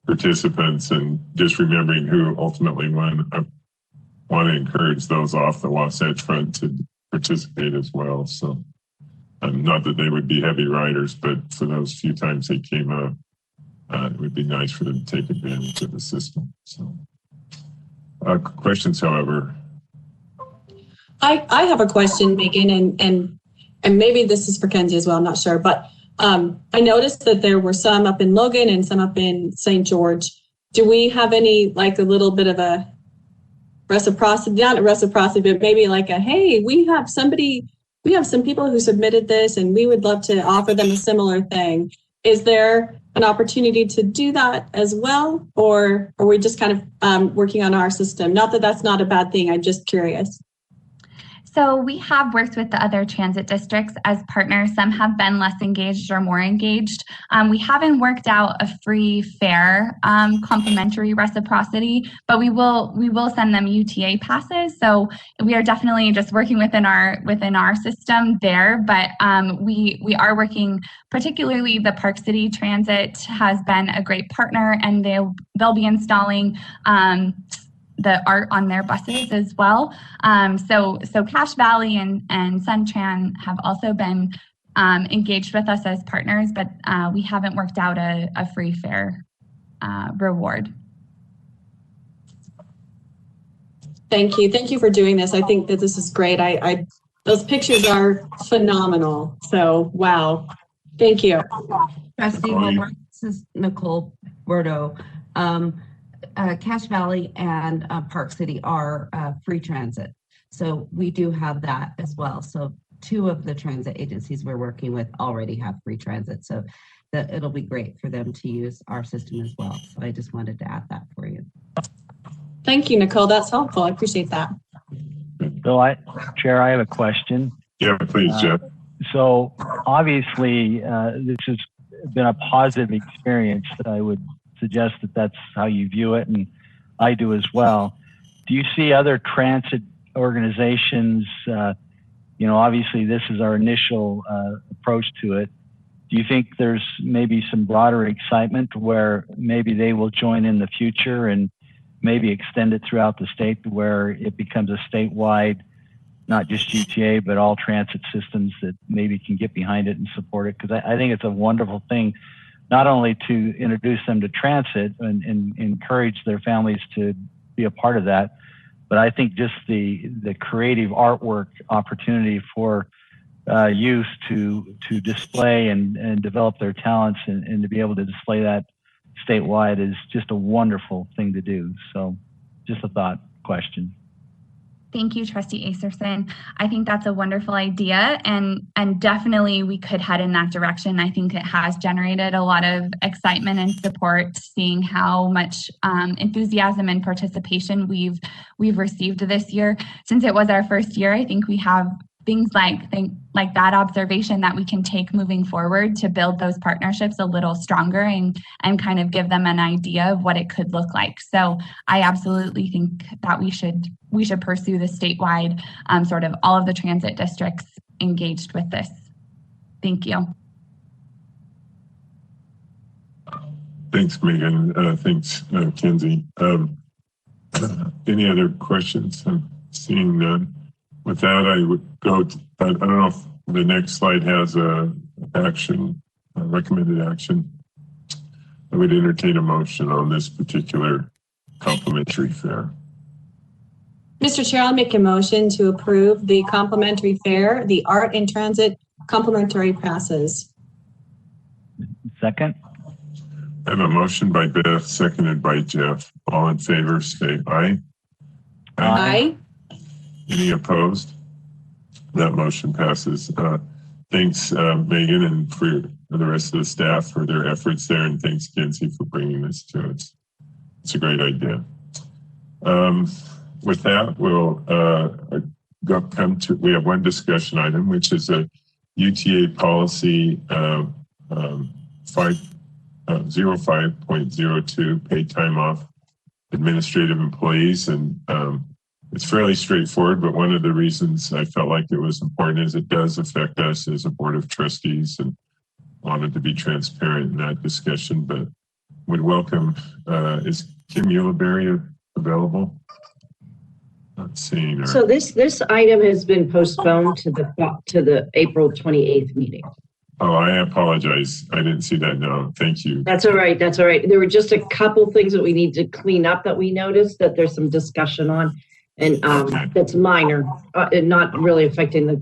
participants and just remembering who ultimately won, I want to encourage those off the Wasatch Front to participate as well. So, not that they would be heavy riders, but for those few times they came out, it would be nice for them to take advantage of the system. So, questions, however? I have a question, Megan, and maybe this is for Kenzie as well. I'm not sure, but I noticed that there were some up in Logan and some up in St. George. Do we have any, like, a little bit of a reciprocity, not a reciprocity, but maybe like a, hey, we have some people who submitted this and we would love to offer them a similar thing. Is there an opportunity to do that as well? Or are we just kind of working on our system? Not that that's not a bad thing. I'm just curious. So we have worked with the other transit districts as partners. Some have been less engaged or more engaged. We haven't worked out a free fare complimentary reciprocity, but we will send them UTA passes. So we are definitely just working within our system there. But we are working, particularly the Park City Transit has been a great partner, and they'll be installing the art on their buses as well. So Cache Valley and SunTran have also been engaged with us as partners, but we haven't worked out a free fare reward. Thank you. Thank you for doing this. I think that this is great. Those pictures are phenomenal. So, wow. Thank you. Trustee Holbrook, this is Nicole Bordeaux. Cache Valley and Park City are free transit. So we do have that as well. So 2 of the transit agencies we're working with already have free transit. So it'll be great for them to use our system as well. So I just wanted to add that for you. Thank you, Nicole. That's helpful. I appreciate that. So Chair, I have a question. Yeah, please, Jeff. So obviously, this has been a positive experience. I would suggest that that's how you view it, and I do as well. Do you see other transit organizations, obviously this is our initial approach to it. Do you think there's maybe some broader excitement where maybe they will join in the future and maybe extend it throughout the state to where it becomes a statewide, not just UTA, but all transit systems that maybe can get behind it and support it? Because I think it's a wonderful thing, not only to introduce them to transit and encourage their families to be a part of that, but I think just the creative artwork opportunity for youth to display and develop their talents and to be able to display that statewide is just a wonderful thing to do. So just a thought question. Thank you, Trustee Acerson. I think that's a wonderful idea, and definitely we could head in that direction. I think it has generated a lot of excitement and support, seeing how much enthusiasm and participation we've received this year. Since it was our first year, I think we have things like that observation that we can take moving forward to build those partnerships a little stronger and kind of give them an idea of what it could look like. So I absolutely think that we should pursue the statewide sort of all of the transit districts engaged with this. Thank you. Thanks, Megan. Thanks, Kenzie. Any other questions? I'm seeing none. With that, I would go to, I don't know if the next slide has a recommended action. I would entertain a motion on this particular complimentary fare. Mr. Chair, I'll make a motion to approve the complimentary fare, the art and transit complimentary passes. Second. I have a motion by Beth, seconded by Jeff. All in favor, say aye. Aye. Any opposed? That motion passes. Thanks, Megan, and for the rest of the staff for their efforts there, and thanks, Kenzie, for bringing this to us. It's a great idea. With that, we'll we have one discussion item, which is a UTA policy 05.02 paid time off administrative employees. And it's fairly straightforward, but one of the reasons I felt like it was important is it does affect us as a board of trustees, and wanted to be transparent in that discussion, but would welcome, is Kim Ulibarri available? Not seeing her. So this item has been postponed to the April 28th meeting. Oh, I apologize. I didn't see that. No, thank you. That's all right. That's all right. There were just a couple things that we need to clean up that we noticed that there's some discussion on, and that's minor, and not really affecting the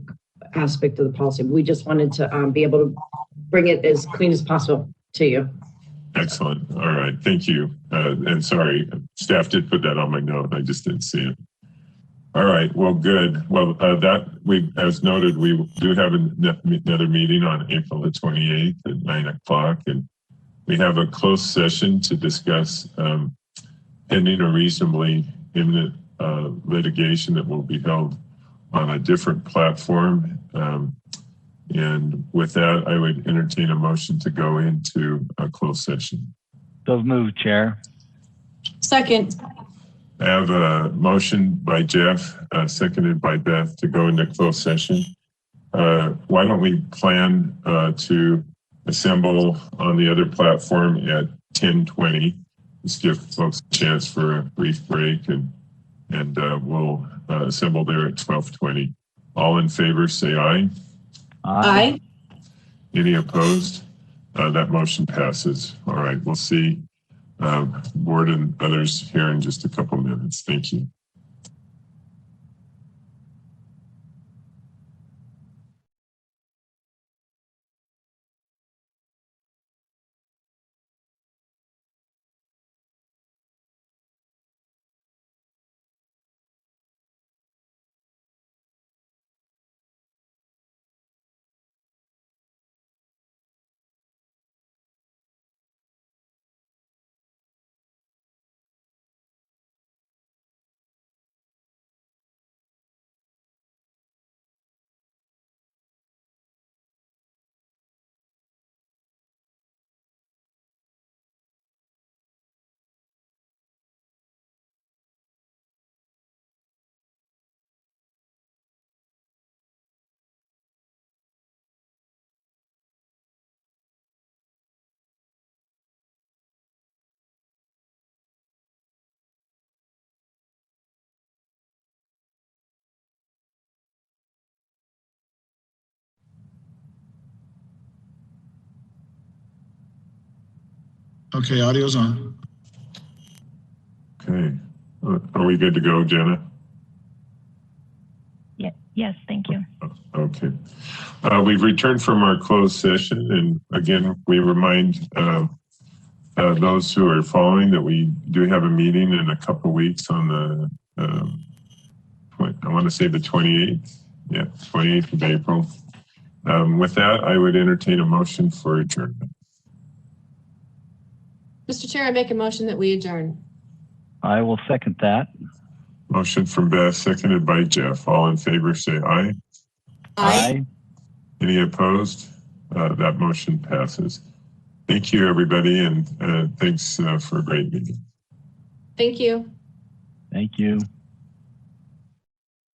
aspect of the policy. We just wanted to be able to bring it as clean as possible to you. Excellent. All right. Thank you. And sorry, staff did put that on my note. I just didn't see it. All right. Well, good. Well, as noted, we do have another meeting on April the 28th at 9 o'clock, and we have a closed session to discuss pending or reasonably imminent litigation that will be held on a different platform. And with that, I would entertain a motion to go into a closed session. So moved, Chair. Second. I have a motion by Jeff, seconded by Beth, to go into closed session. Why don't we plan to assemble on the other platform at 10:20? Just give folks a chance for a brief break, and we'll assemble there at 12:20. All in favor, say aye. Aye. Any opposed? That motion passes. All right, we'll see board and others here in just a couple minutes. Thank you. Okay, audio's on. Okay. Are we good to go, Jenna? Yes, thank you. Okay. We've returned from our closed session, and again, we remind those who are following that we do have a meeting in a couple weeks on the, I want to say the 28th. Yeah, 28th of April. With that, I would entertain a motion for adjournment. Mr. Chair, I make a motion that we adjourn. I will second that. Motion from Beth, seconded by Jeff. All in favor, say aye. Aye. Any opposed? That motion passes. Thank you, everybody, and thanks for a great meeting. Thank you. Thank you.